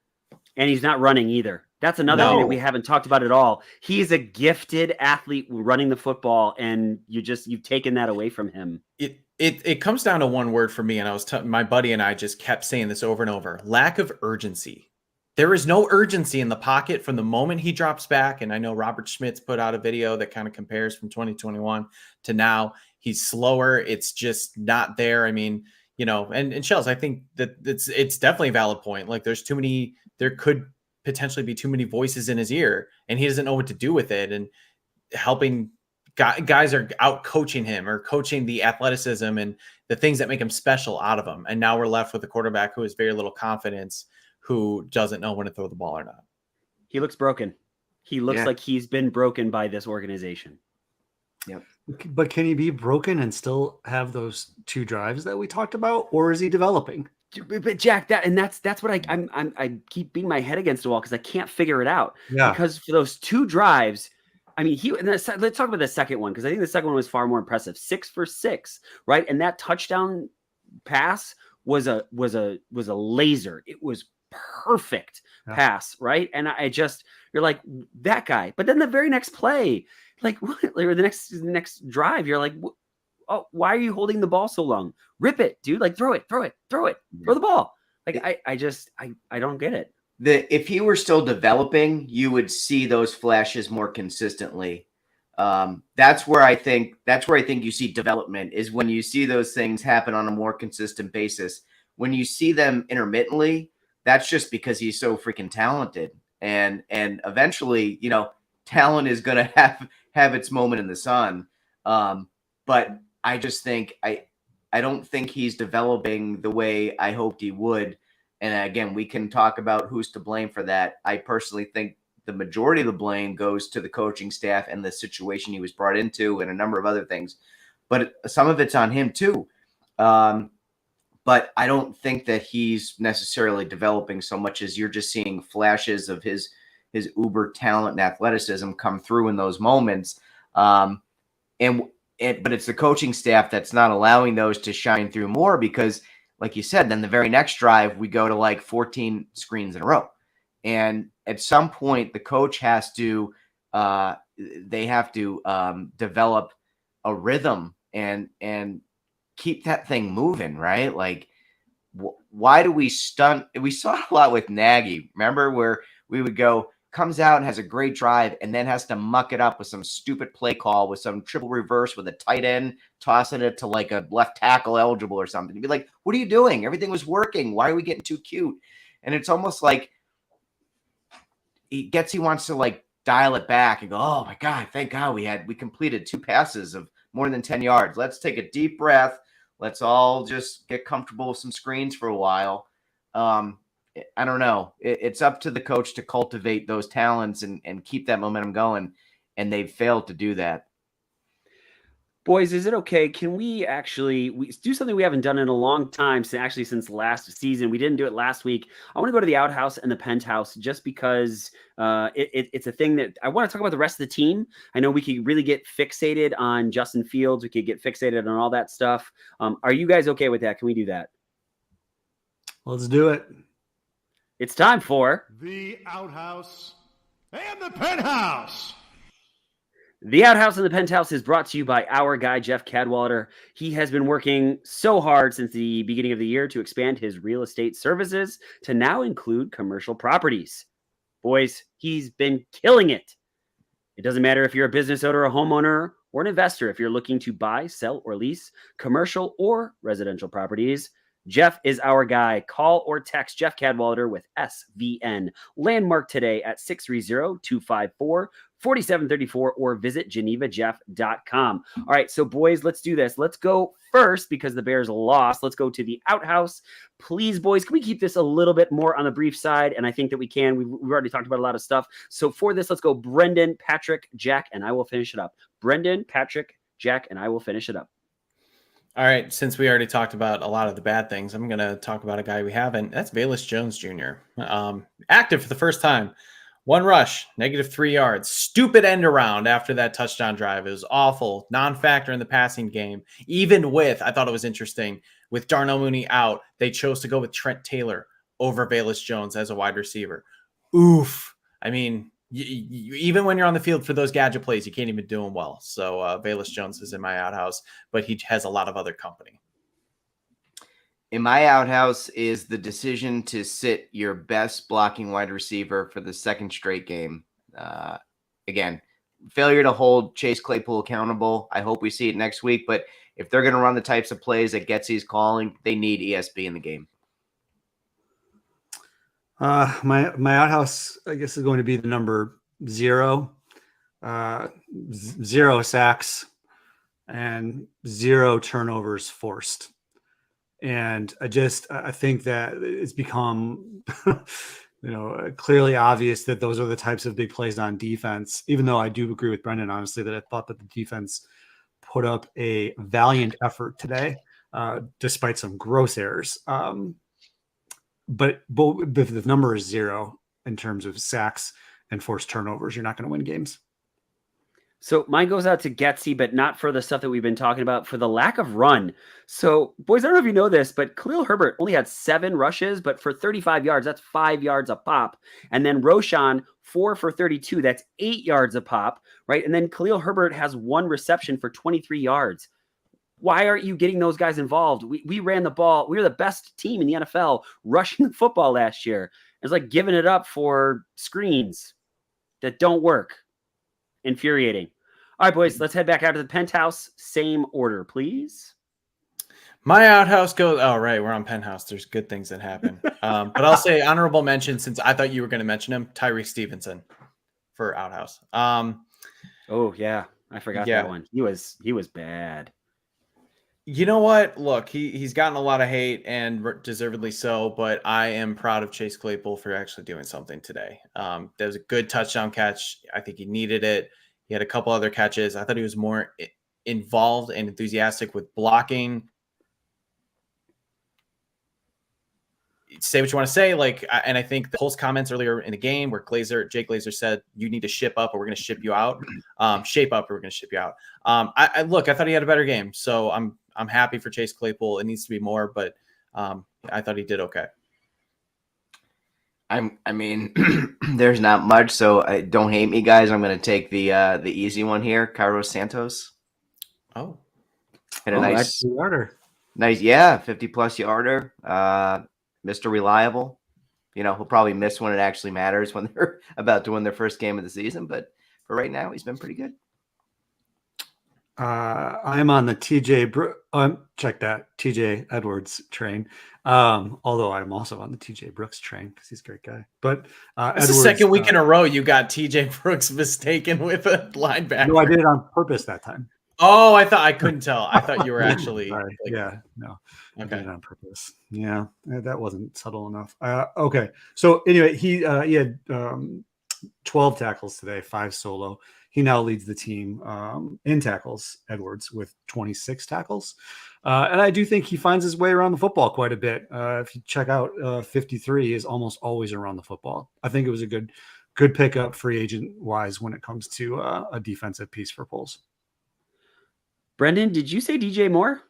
And he's not running either. That's another thing that we haven't talked about at all. He's a gifted athlete running the football, and you've taken that away from him. It comes down to one word for me, and my buddy and I just kept saying this over and over: lack of urgency. There is no urgency in the pocket from the moment he drops back. And I know Robert Schmitz put out a video that kind of compares from 2021 to now. He's slower. It's just not there. I mean, and Shells, I think that it's definitely a valid point. Like, there's too many. There could potentially be too many voices in his ear, and he doesn't know what to do with it. And helping guys are out coaching him or coaching the athleticism and the things that make him special out of him. And now we're left with a quarterback who has very little confidence, who doesn't know when to throw the ball or not. He looks broken. He looks like he's been broken by this organization. Yep. But can he be broken and still have those 2 drives that we talked about, or is he developing? But Jack, that's what I keep beating my head against the wall because I can't figure it out. Yeah. Because for those 2 drives, I mean, let's talk about the second one, because I think the second one was far more impressive. 6 for 6, right? And that touchdown pass was a laser. It was perfect pass, right? And you're like, that guy. But then the very next play, like or the next drive, you're like, oh, why are you holding the ball so long? Rip it, dude. Like throw it, throw the ball. Like I don't get it. If he were still developing, you would see those flashes more consistently. That's where I think you see development, is when you see those things happen on a more consistent basis. When you see them intermittently, that's just because he's so freaking talented. And eventually, talent is going to have its moment in the sun. But I just think I don't think he's developing the way I hoped he would. And again, we can talk about who's to blame for that. I personally think the majority of the blame goes to the coaching staff and the situation he was brought into and a number of other things. But some of it's on him too. But I don't think that he's necessarily developing so much as you're just seeing flashes of his uber talent and athleticism come through in those moments. But it's the coaching staff that's not allowing those to shine through more, because like you said, then the very next drive, we go to like 14 screens in a row. And at some point, the coach has to, develop a rhythm and keep that thing moving, right? Like, why do we stunt? We saw it a lot with Nagy. Remember, where we would go, comes out and has a great drive and then has to muck it up with some stupid play call with some triple reverse with a tight end, tossing it to like a left tackle eligible or something. You'd be like, what are you doing? Everything was working. Why are we getting too cute? And it's almost like he wants to like dial it back and go, oh my God, thank God we completed 2 passes of more than 10 yards. Let's take a deep breath. Let's all just get comfortable with some screens for a while. I don't know. It's up to the coach to cultivate those talents and keep that momentum going. And they've failed to do that. Boys, is it okay? Can we do something we haven't done in a long time, since last season? We didn't do it last week. I want to go to the outhouse and the penthouse just because it's a thing that I want to talk about the rest of the team. I know we could really get fixated on Justin Fields. We could get fixated on all that stuff. Are you guys okay with that? Can we do that? Let's do it. It's time for the outhouse and the penthouse. The Outhouse and the Penthouse is brought to you by our guy, Jeff Cadwallader. He has been working so hard since the beginning of the year to expand his real estate services to now include commercial properties. Boys, he's been killing it. It doesn't matter if you're a business owner, a homeowner, or an investor. If you're looking to buy, sell, or lease commercial or residential properties, Jeff is our guy. Call or text Jeff Cadwallader with SVN. Landmark today at 630-254-4734 or visit genevajeff.com. All right, so boys, let's do this. Let's go first because the Bears lost. Let's go to the outhouse. Please, boys, can we keep this a little bit more on the brief side? And I think that we can. We've already talked about a lot of stuff. So for this, let's go Brendan, Patrick, Jack, and I will finish it up. Brendan, Patrick, Jack, and I will finish it up. All right, since we already talked about a lot of the bad things, I'm going to talk about a guy we haven't. That's Velus Jones Jr. Active for the first time. 1 rush, -3 yards. Stupid end around after that touchdown drive. It was awful. Non-factor in the passing game. Even with, I thought it was interesting, with Darnell Mooney out, they chose to go with Trent Taylor over Velus Jones as a wide receiver. Oof. I mean, even when you're on the field for those gadget plays, you can't even do them well. So Velus Jones is in my outhouse, but he has a lot of other company. In my outhouse is the decision to sit your best blocking wide receiver for the 2nd straight game. Again, failure to hold Chase Claypool accountable. I hope we see it next week, but if they're going to run the types of plays that Getsy's calling, they need ESB in the game. My outhouse, I guess, is going to be the number 0. 0 sacks and 0 turnovers forced. And I think that it's become, clearly obvious that those are the types of big plays on defense, even though I do agree with Brendan, honestly, that I thought that the defense put up a valiant effort today, despite some gross errors. But if the number is 0 in terms of sacks and forced turnovers, you're not going to win games. So mine goes out to Getsy, but not for the stuff that we've been talking about, for the lack of run. So, boys, I don't know if you know this, but Khalil Herbert only had 7 rushes, but for 35 yards, that's 5 yards a pop. And then Roshan, 4 for 32, that's 8 yards a pop, right? And then Khalil Herbert has 1 reception for 23 yards. Why aren't you getting those guys involved? We ran the ball. We were the best team in the NFL rushing the football last year. It's like giving it up for screens that don't work. Infuriating. All right, boys, let's head back out to the penthouse. Same order, please. My outhouse goes. Oh, right, we're on penthouse. There's good things that happen. But I'll say honorable mention, since I thought you were going to mention him, Tyreek Stevenson for outhouse. Oh yeah, I forgot that one. He was bad. You know what? Look, he's gotten a lot of hate, and deservedly so, but I am proud of Chase Claypool for actually doing something today. That was a good touchdown catch. I think he needed it. He had a couple other catches. I thought he was more involved and enthusiastic with blocking. Say what you want to say. And I think the Pulse comments earlier in the game where Jake Glazer said, you need to ship up or we're going to ship you out. Shape up or we're going to ship you out. I thought he had a better game. So I'm happy for Chase Claypool. It needs to be more, but I thought he did okay. I mean, there's not much, so don't hate me, guys. I'm going to take the easy one here. Carlos Santos. Oh, had a nice yarder. Nice, 50+ yarder. Mr. Reliable. He'll probably miss when it actually matters when they're about to win their first game of the season, but for right now, he's been pretty good. I'm on the TJ Edwards train. Although I'm also on the TJ Brooks train because he's a great guy. But it's the second week in a row you got TJ Brooks mistaken with a linebacker. No, I did it on purpose that time. Oh, I couldn't tell. I thought you were actually. No. Okay. I did it on purpose. Yeah, that wasn't subtle enough. Okay. So anyway, he had 12 tackles today, 5 solo. He now leads the team in tackles, Edwards, with 26 tackles. And I do think he finds his way around the football quite a bit. If you check out 53, he is almost always around the football. I think it was a good pickup free agent wise when it comes to a defensive piece for Pulse. Brendan, did you say DJ Moore?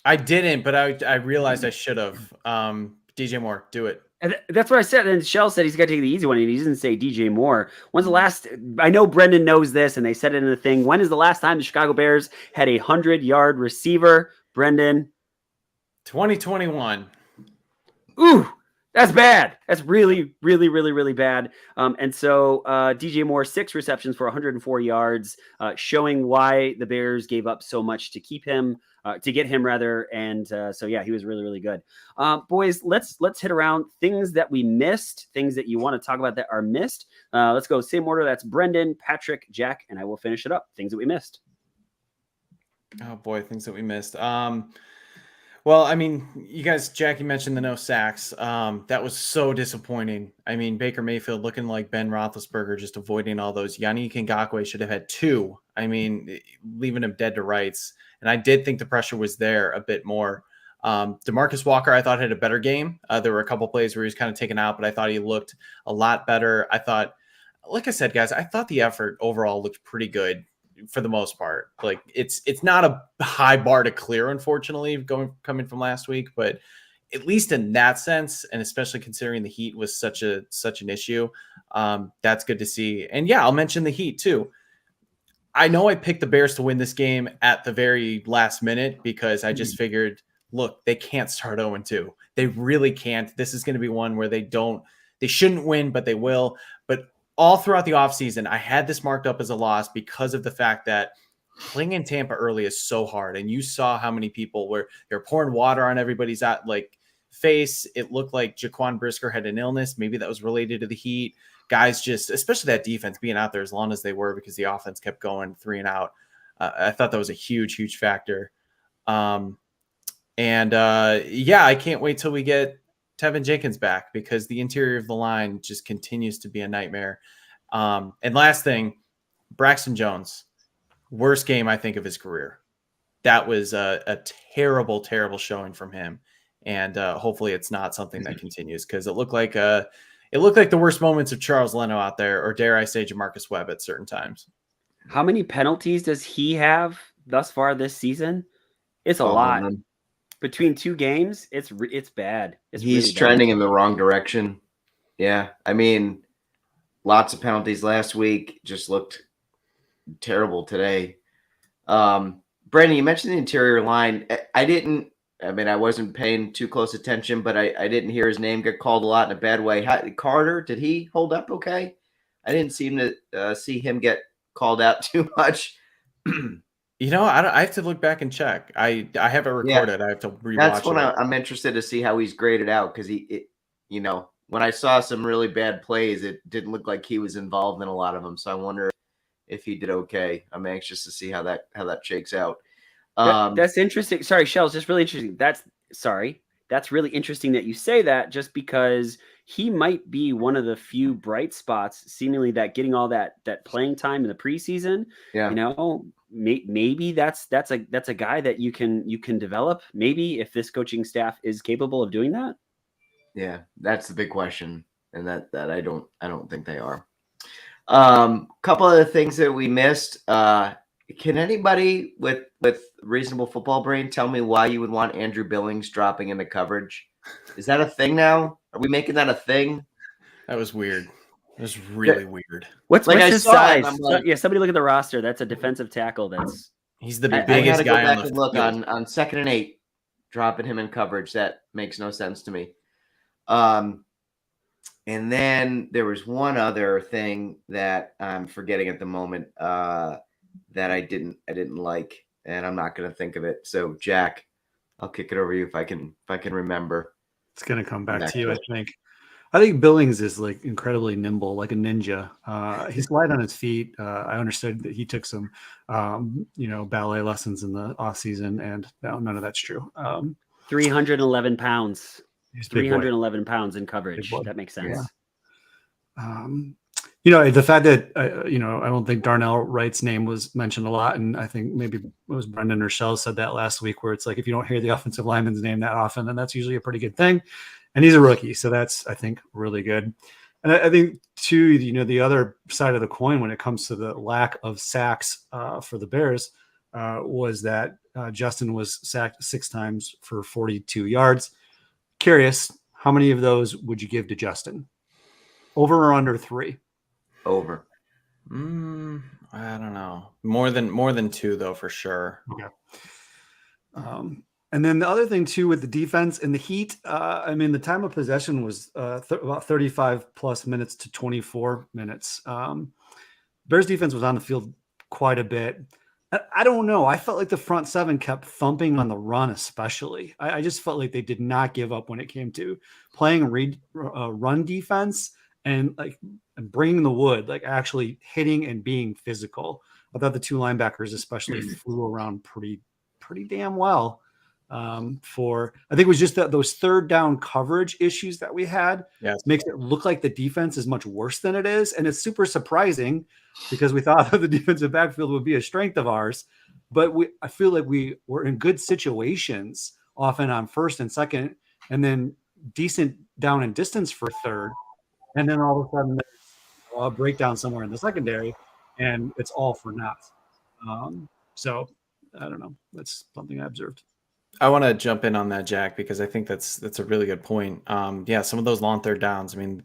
I didn't, but I realized I should have. DJ Moore, do it. And that's what I said. And Shell said he's got to take the easy one. And he didn't say DJ Moore. When's the last? I know Brendan knows this, and they said it in the thing. When is the last time the Chicago Bears had a 100-yard receiver? Brendan, 2021. Ooh, that's bad. That's really, really, really, really bad. And so DJ Moore, 6 receptions for 104 yards, showing why the Bears gave up so much to keep him. To get him rather. And so, yeah, he was really, really good. Boys, let's hit around things that we missed, things that you want to talk about that are missed. Let's go same order. That's Brendan, Patrick, Jack, and I will finish it up. Things that we missed. Oh boy, things that we missed. Well, I mean, you guys, Jack, you mentioned the no sacks. That was so disappointing. I mean, Baker Mayfield looking like Ben Roethlisberger, just avoiding all those. Yannick Ngakoue should have had 2. I mean, leaving him dead to rights. And I did think the pressure was there a bit more. DeMarcus Walker, I thought, had a better game. There were a couple plays where he was kind of taken out, but I thought he looked a lot better. I thought, like I said, guys, I thought the effort overall looked pretty good for the most part. Like it's not a high bar to clear, unfortunately, coming from last week, but at least in that sense, and especially considering the heat was such an issue, that's good to see. And yeah, I'll mention the heat too. I know I picked the Bears to win this game at the very last minute because I just figured, look, they can't start 0-2. They really can't. This is going to be one where they shouldn't win, but they will. But all throughout the offseason, I had this marked up as a loss because of the fact that playing in Tampa early is so hard. And you saw how many people they're pouring water on everybody's face. It looked like Jaquan Brisker had an illness. Maybe that was related to the heat. Guys just, especially that defense being out there as long as they were because the offense kept going 3 and out. I thought that was a huge factor. I can't wait till we get Tevin Jenkins back because the interior of the line just continues to be a nightmare. And last thing, Braxton Jones, worst game I think of his career. That was a terrible showing from him. And hopefully it's not something that continues because it looked like the worst moments of Charles Leno out there, or dare I say Jamarcus Webb at certain times. How many penalties does he have thus far this season? It's a lot. Between 2 games, it's bad. He's really trending in the wrong direction. Yeah. I mean, lots of penalties last week. Just looked terrible today. Brandon, you mentioned the interior line. I wasn't paying too close attention, but I didn't hear his name get called a lot in a bad way. Carter, did he hold up okay? I didn't seem to see him get called out too much. I have to look back and check. I have it recorded. I have to rewatch That's when it. I'm interested to see how he's graded out because when I saw some really bad plays, it didn't look like he was involved in a lot of them. So I wonder if he did okay. I'm anxious to see how that shakes out. That's interesting. Sorry, Shells, just really interesting. That's really interesting that you say that, just because he might be one of the few bright spots, seemingly, that getting all that playing time in the preseason. Yeah. Maybe that's a guy that you can develop. Maybe if this coaching staff is capable of doing that. Yeah, that's the big question, and that I don't think they are. Couple of the things that we missed. Can anybody with reasonable football brain tell me why you would want Andrew Billings dropping into coverage? Is that a thing now? Are we making that a thing? That was weird. It was really weird. What's his size? Somebody look at the roster. That's a defensive tackle. He's the biggest guy on the field. Look on 2nd and 8, dropping him in coverage. That makes no sense to me. And then there was one other thing that I'm forgetting at the moment that I didn't like, and I'm not going to think of it. So Jack, I'll kick it over to you if I can remember. It's going to come back to you, I think. I think Billings is like incredibly nimble, like a ninja. He's light on his feet. I understood that he took some, ballet lessons in the off season, and no, none of that's true. 311 pounds. 311 pounds in coverage. That makes sense. Yeah. The fact that I don't think Darnell Wright's name was mentioned a lot, and I think maybe it was Brendan or Shell said that last week, where it's like if you don't hear the offensive lineman's name that often, then that's usually a pretty good thing. And he's a rookie, so that's, I think, really good. And I think too, the other side of the coin when it comes to the lack of sacks for the Bears was that Justin was sacked 6 times for 42 yards. Curious, how many of those would you give to Justin? Over or under 3? Over. I don't know. More than 2 though, for sure. Okay. And then the other thing too with the defense and the heat, the time of possession was about 35 plus minutes to 24 minutes. Bears defense was on the field quite a bit. I don't know. I felt like the front 7 kept thumping on the run, especially. I just felt like they did not give up when it came to playing run defense and bringing the wood, like actually hitting and being physical. I thought the 2 linebackers especially flew around pretty damn well. I think it was just that those 3rd down coverage issues that we had makes it look like the defense is much worse than it is. And it's super surprising because we thought that the defensive backfield would be a strength of ours, but I feel like we were in good situations often on 1st and 2nd, and then decent down and distance for 3rd. And then all of a sudden there's a breakdown somewhere in the secondary and it's all for naught. So I don't know. That's something I observed. I want to jump in on that, Jack, because I think that's a really good point. Some of those long 3rd downs, it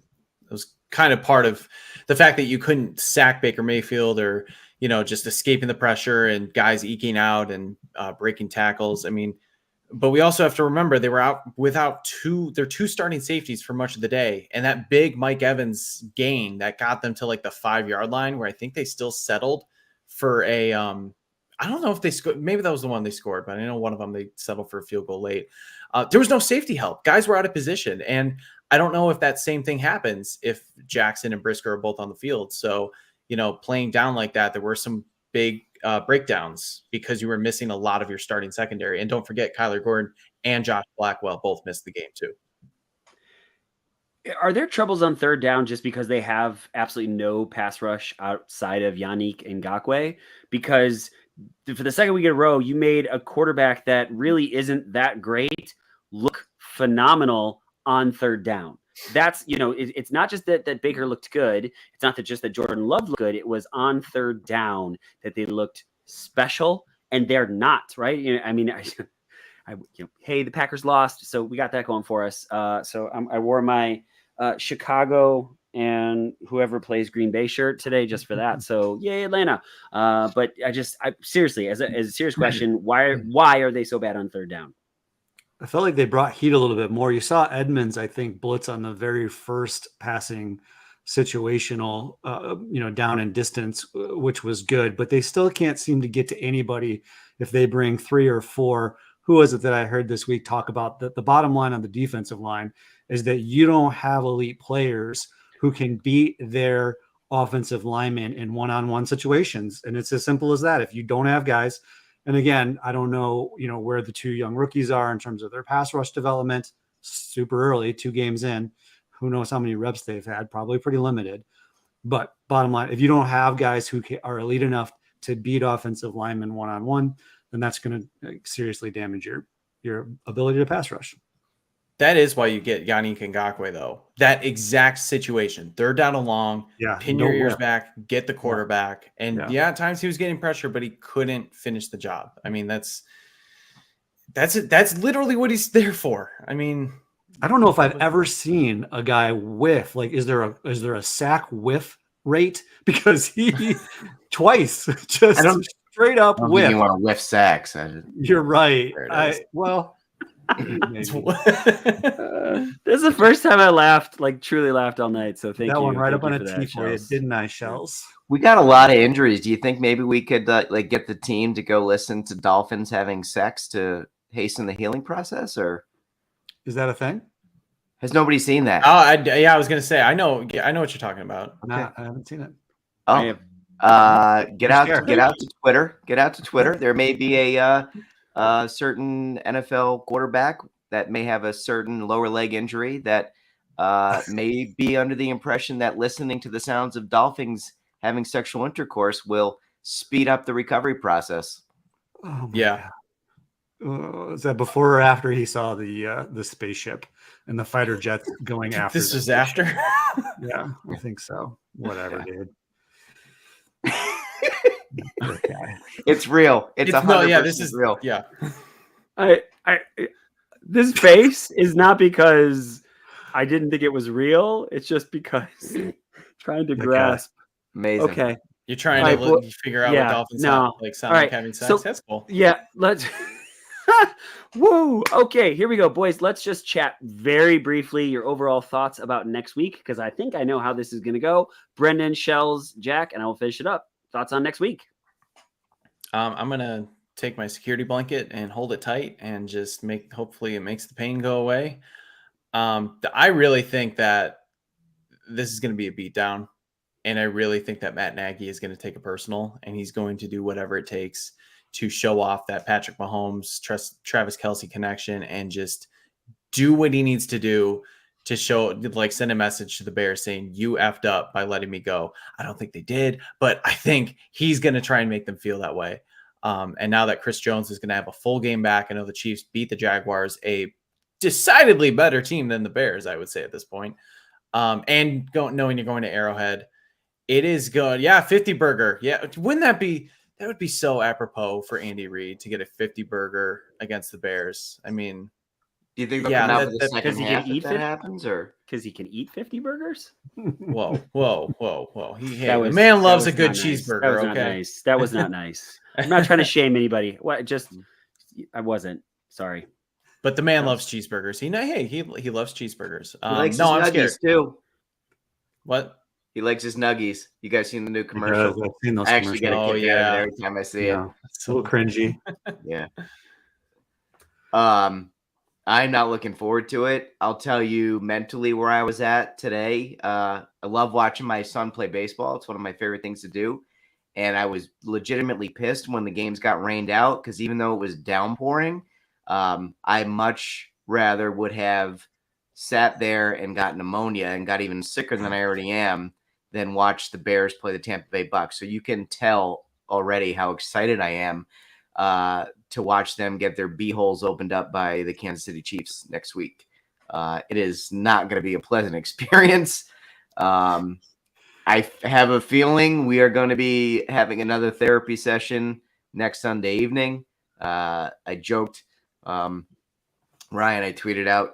was kind of part of the fact that you couldn't sack Baker Mayfield or, just escaping the pressure and guys eking out and breaking tackles. But we also have to remember they were out without their 2 starting safeties for much of the day. And that big Mike Evans gain that got them to like the 5-yard line, where I think they still settled for a I don't know if they scored. Maybe that was the one they scored, but I know one of them they settled for a field goal late. There was no safety help. Guys were out of position. And I don't know if that same thing happens if Jackson and Brisker are both on the field. So, playing down like that, there were some big breakdowns because you were missing a lot of your starting secondary. And don't forget, Kyler Gordon and Josh Blackwell both missed the game too. Are there troubles on third down just because they have absolutely no pass rush outside of Yannick Ngakoue? Because for the second week in a row, you made a quarterback that really isn't that great look phenomenal on third down. That's, it's not just that Baker looked good. It's not just that Jordan Love looked good. It was on third down that they looked special, and they're not, right? Hey, the Packers lost, so we got that going for us. So I wore my Chicago and whoever plays Green Bay shirt today just for that. So yay, Atlanta. But I seriously, as a serious question, why are they so bad on third down? I felt like they brought heat a little bit more. You saw Edmonds, I think, blitz on the very first passing situational, down and distance, which was good, but they still can't seem to get to anybody if they bring 3 or 4. Who was it that I heard this week talk about the bottom line on the defensive line is that you don't have elite players who can beat their offensive linemen in one-on-one situations. And it's as simple as that. If you don't have guys, and again, I don't know, where the 2 young rookies are in terms of their pass rush development, super early, 2 games in, who knows how many reps they've had, probably pretty limited. But bottom line, if you don't have guys who are elite enough to beat offensive linemen one-on-one, then that's going to seriously damage your ability to pass rush. That is why you get Yannick Ngakoue, though. That exact situation. Third down and long, pin your ears back, get the quarterback. And at times he was getting pressure, but he couldn't finish the job. I mean, that's literally what he's there for. I mean, I don't know if I've ever seen a guy whiff. Like, is there a sack whiff rate? Because he twice just straight up whiff. You want to whiff sacks. You're right. This is the first time I truly laughed all night. So thank you. That one right up on a tee for you, didn't I, Shells? We got a lot of injuries. Do you think maybe we could get the team to go listen to Dolphins having sex to hasten the healing process, or is that a thing? Has nobody seen that? Oh, I was gonna say I know what you're talking about. I haven't seen it. Oh, get out to Twitter. Get out to Twitter. There may be a certain NFL quarterback that may have a certain lower leg injury that may be under the impression that listening to the sounds of dolphins having sexual intercourse will speed up the recovery process. Oh yeah. Is that before or after he saw the spaceship and the fighter jets going after? This was after. Yeah, I think so. Whatever, dude. It's real. It's 100% this is real. Yeah. This face is not because I didn't think it was real. It's just because trying to grasp. Amazing. Okay. You're trying to figure out what dolphins sound like having sex. So, that's cool. Yeah. Let's. Woo. Okay. Here we go, boys. Let's just chat very briefly your overall thoughts about next week, because I think I know how this is going to go. Brendan, Shells, Jack, and I will finish it up. Thoughts on next week? I'm going to take my security blanket and hold it tight and just hopefully it makes the pain go away. I really think that this is going to be a beatdown. And I really think that Matt Nagy is going to take it personal, and he's going to do whatever it takes to show off that Patrick Mahomes, Travis Kelce connection, and just do what he needs to do to show, send a message to the Bears saying, you effed up by letting me go. I don't think they did, but I think he's going to try and make them feel that way. And now that Chris Jones is going to have a full game back, I know the Chiefs beat the Jaguars, a decidedly better team than the Bears, I would say at this point. And knowing you're going to Arrowhead, it is good. Yeah, 50 burger. Yeah, wouldn't that would be so apropos for Andy Reid to get a 50 burger against the Bears. I mean, do you think they'll come out for the second half if that happens, or because he can eat 50 burgers? Whoa. The man loves a good cheeseburger. That was not nice. That was not nice. I'm not trying to shame anybody. I wasn't. Sorry. But the man loves cheeseburgers. He loves cheeseburgers. He likes I'm scared too. What? He likes his nuggies. You guys seen the new commercial? I've seen those I actually get a commercials. kick out of it every time I see it. It's a little cringy. Yeah. I'm not looking forward to it. I'll tell you mentally where I was at today. I love watching my son play baseball. It's one of my favorite things to do. And I was legitimately pissed when the games got rained out because even though it was downpouring, I much rather would have sat there and got pneumonia and got even sicker than I already am than watch the Bears play the Tampa Bay Bucs. So you can tell already how excited I am to watch them get their beeholes opened up by the Kansas City Chiefs next week. It is not going to be a pleasant experience. I have a feeling we are going to be having another therapy session next Sunday evening. I joked, Ryan, I tweeted out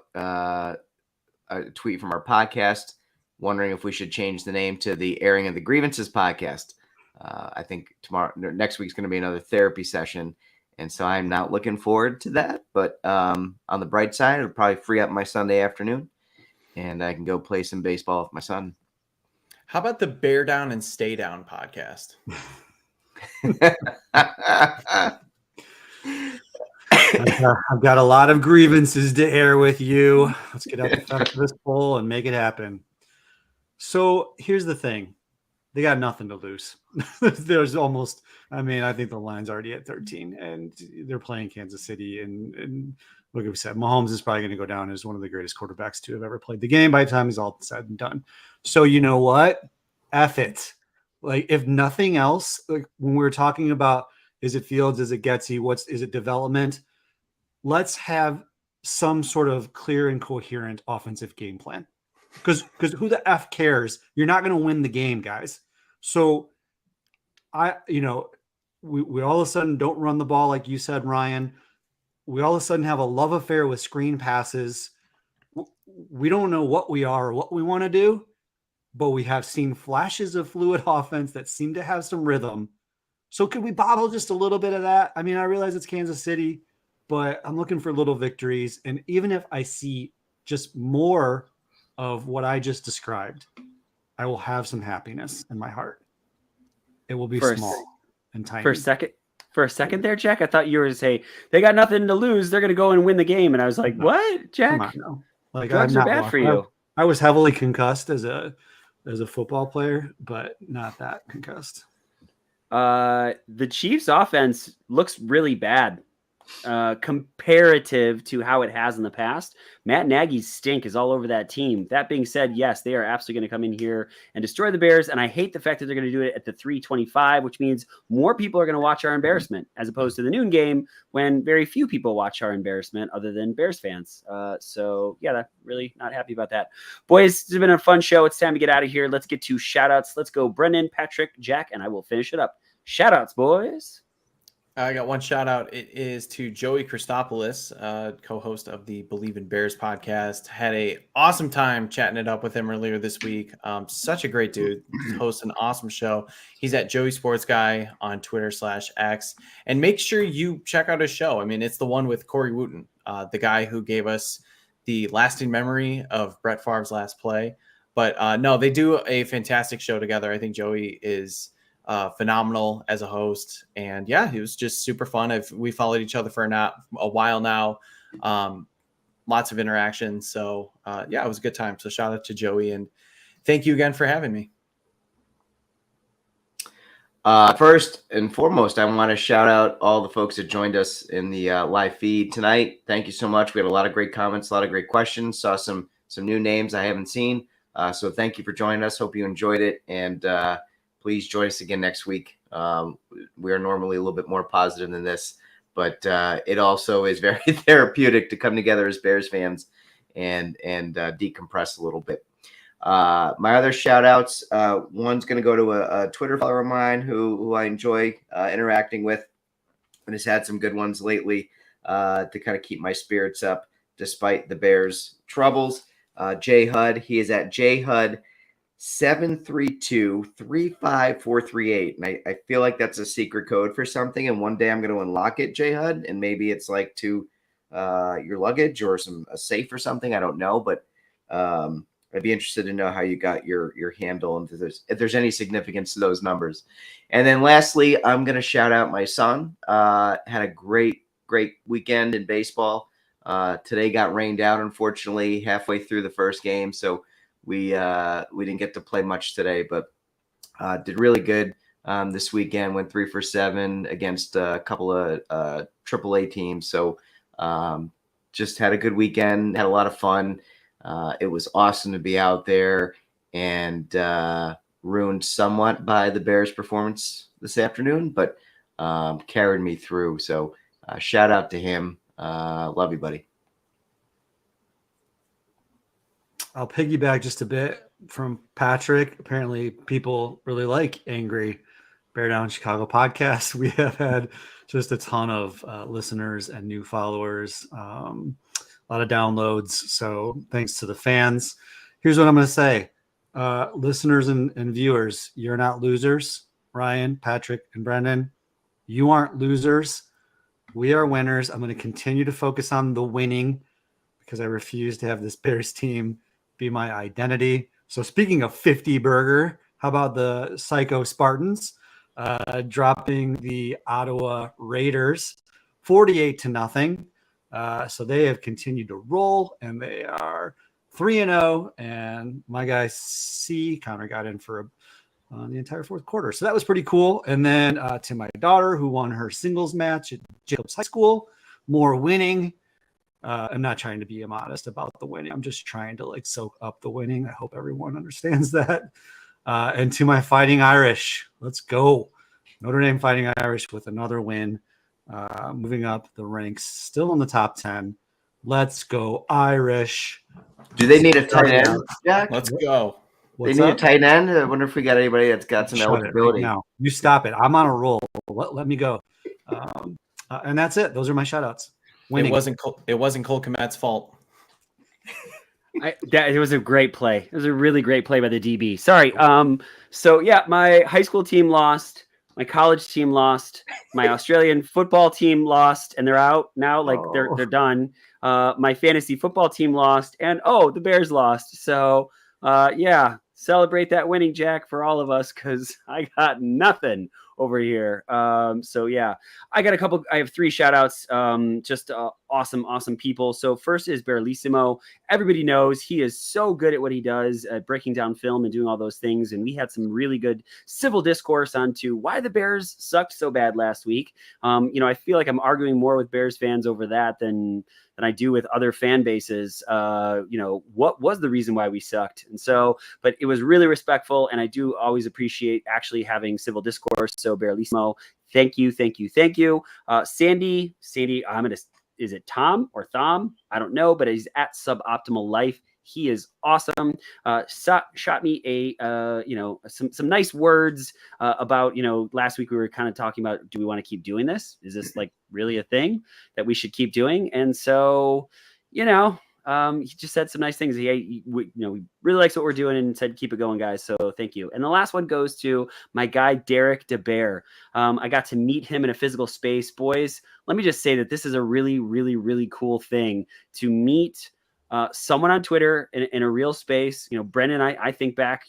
a tweet from our podcast wondering if we should change the name to the Airing of the Grievances podcast. I think next week's going to be another therapy session. And so I'm not looking forward to that. But on the bright side, it'll probably free up my Sunday afternoon and I can go play some baseball with my son. How about the Bear Down and Stay Down podcast? I've got a lot of grievances to air with you. Let's get out the front of this poll and make it happen. So here's the thing. They got nothing to lose. There's almost, I think the line's already at 13 and they're playing Kansas City. And like we said, Mahomes is probably going to go down as one of the greatest quarterbacks to have ever played the game by the time he's all said and done. So you know what? F it. Like if nothing else, like when we were talking about, is it Fields, is it Getsy, is it development? Let's have some sort of clear and coherent offensive game plan. Because who the F cares? You're not going to win the game, guys. So we all of a sudden don't run the ball like you said, Ryan. We all of a sudden have a love affair with screen passes. We don't know what we are or what we want to do, but we have seen flashes of fluid offense that seem to have some rhythm. So could we bottle just a little bit of that? I realize it's Kansas City, but I'm looking for little victories. And even if I see just more of what I just described, I will have some happiness in my heart. It will be small and tiny. For a second there, Jack, I thought you were going to say they got nothing to lose. They're going to go and win the game. And I was like, what, Jack? Come on, no. Like, drugs are bad for you. I was heavily concussed as a football player, but not that concussed. The Chiefs offense looks really bad comparative to how it has in the past. Matt Nagy's stink is all over that team. That being said, yes, they are absolutely going to come in here and destroy the Bears. And I hate the fact that they're going to do it at the 3:25, which means more people are going to watch our embarrassment as opposed to the noon game when very few people watch our embarrassment other than Bears fans. So yeah, really not happy about that. Boys, it's been a fun show. It's time to get out of here. Let's get to shout outs. Let's go Brendan, Patrick, Jack, and I will finish it up. Shout outs, boys. I got one shout out. It is to Joey Christopoulos, co-host of the Believe in Bears podcast. Had a awesome time chatting it up with him earlier this week. Such a great dude. Hosts an awesome show. He's at Joey Sports Guy on Twitter/X. And make sure you check out his show. It's the one with Corey Wooten, the guy who gave us the lasting memory of Brett Favre's last play. But no, they do a fantastic show together. I think Joey is phenomenal as a host, and yeah, he was just super fun. We followed each other for a while now, lots of interactions. So yeah, it was a good time. So shout out to Joey, and thank you again for having me. First and foremost, I want to shout out all the folks that joined us in the live feed tonight. Thank you so much. We had a lot of great comments, a lot of great questions. Saw some new names I haven't seen. So thank you for joining us. Hope you enjoyed it, and please join us again next week. We are normally a little bit more positive than this, but it also is very therapeutic to come together as Bears fans and decompress a little bit. My other shout outs, one's going to go to a Twitter follower of mine who I enjoy interacting with and has had some good ones lately to kind of keep my spirits up despite the Bears' troubles. Jay Hud, he is at JHud 732-35438. And I feel like that's a secret code for something. And one day I'm going to unlock it, Jay Hud, and maybe it's like to your luggage or a safe or something. I don't know, but I'd be interested to know how you got your handle and if there's any significance to those numbers. And then lastly, I'm going to shout out my son. Had a great weekend in baseball. Today got rained out, unfortunately, halfway through the first game. So we didn't get to play much today, but did really good this weekend. Went 3 for 7 against a couple of AAA teams. So just had a good weekend, had a lot of fun. It was awesome to be out there, and ruined somewhat by the Bears' performance this afternoon, but carried me through. So shout out to him. Love you, buddy. I'll piggyback just a bit from Patrick. Apparently, people really like Angry Bear Down Chicago podcast. We have had just a ton of listeners and new followers, a lot of downloads. So thanks to the fans. Here's what I'm going to say. Listeners and viewers, you're not losers. Ryan, Patrick, and Brendan, you aren't losers. We are winners. I'm going to continue to focus on the winning because I refuse to have this Bears team be my identity. So speaking of 50 burger, how about the Psycho Spartans dropping the Ottawa Raiders 48-0. So they have continued to roll, and they are 3-0. And my guy C, Connor, got in for the entire fourth quarter. So that was pretty cool. And then to my daughter, who won her singles match at Jacobs High School, more winning. I'm not trying to be immodest about the winning. I'm just trying to soak up the winning. I hope everyone understands that. And to my Fighting Irish, let's go. Notre Dame Fighting Irish with another win, moving up the ranks, still in the top 10. Let's go Irish. Do they need a tight end, Jack? Let's go. What's they need up? a tight end. I wonder if we got anybody that's got some eligibility. Right now. You stop it. I'm on a roll. Let me go. And that's it. Those are my shout outs. Winning. It wasn't Cole Kmet's fault. It was a great play. It was a really great play by the DB. Sorry. So yeah, my high school team lost. My college team lost. My Australian football team lost, and they're out now. They're done. My fantasy football team lost, and the Bears lost. So yeah, celebrate that winning, Jack, for all of us, because I got nothing over here. So yeah, I have 3 shout outs. Just awesome people. So first is Barlissimo. Everybody knows he is so good at what he does at breaking down film and doing all those things. And we had some really good civil discourse onto why the Bears sucked so bad last week. I feel like I'm arguing more with Bears fans over that than I do with other fan bases. What was the reason why we sucked? And so, but it was really respectful, and I do always appreciate actually having civil discourse. So Barlissimo, thank you. Sandy, is it Tom or Thom? I don't know, but he's at Suboptimal Life. He is awesome. Shot me some nice words about, last week we were kind of talking about, do we want to keep doing this? Is this really a thing that we should keep doing? And so, he just said some nice things. He really likes what we're doing and said, keep it going, guys. So thank you. And the last one goes to my guy, Derek DeBear. I got to meet him in a physical space. Boys, let me just say that this is a really, really, really cool thing to meet someone on Twitter in a real space. Brendan, I think back,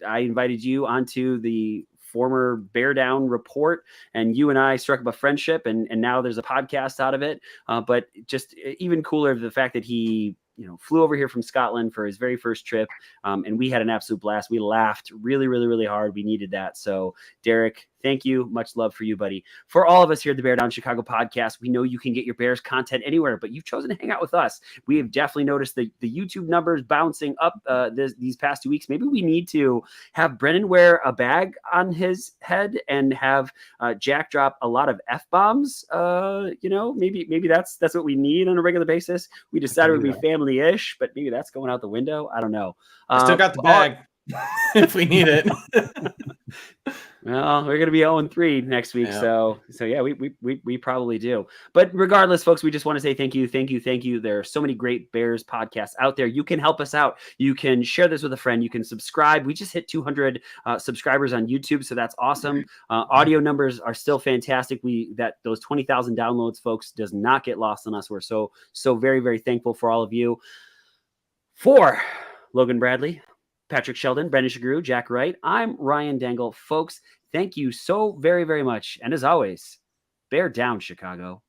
I invited you onto the former Bear Down report, and you and I struck up a friendship, and now there's a podcast out of it. But just even cooler, the fact that he flew over here from Scotland for his very first trip. And we had an absolute blast. We laughed really, really, really hard. We needed that. So Derek, thank you. Much love for you, buddy. For all of us here at the Bear Down Chicago podcast, we know you can get your Bears content anywhere, but you've chosen to hang out with us. We have definitely noticed the YouTube numbers bouncing up these past 2 weeks. Maybe we need to have Brennan wear a bag on his head and have Jack drop a lot of F-bombs. Maybe that's what we need on a regular basis. We decided it would be family-ish, but maybe that's going out the window. I don't know. I still got the bag if we need it. Well, we're going to be 0-3 next week. Yeah. So yeah, we probably do. But regardless, folks, we just want to say thank you. There are so many great Bears podcasts out there. You can help us out. You can share this with a friend. You can subscribe. We just hit 200 subscribers on YouTube. So that's awesome. Audio numbers are still fantastic. Those 20,000 downloads, folks, does not get lost on us. We're so very, very thankful for all of you. For Logan Bradley, Patrick Sheldon, Brendan Shagrew, Jack Wright. I'm Ryan Dangle. Folks, thank you so very, very much. And as always, bear down, Chicago.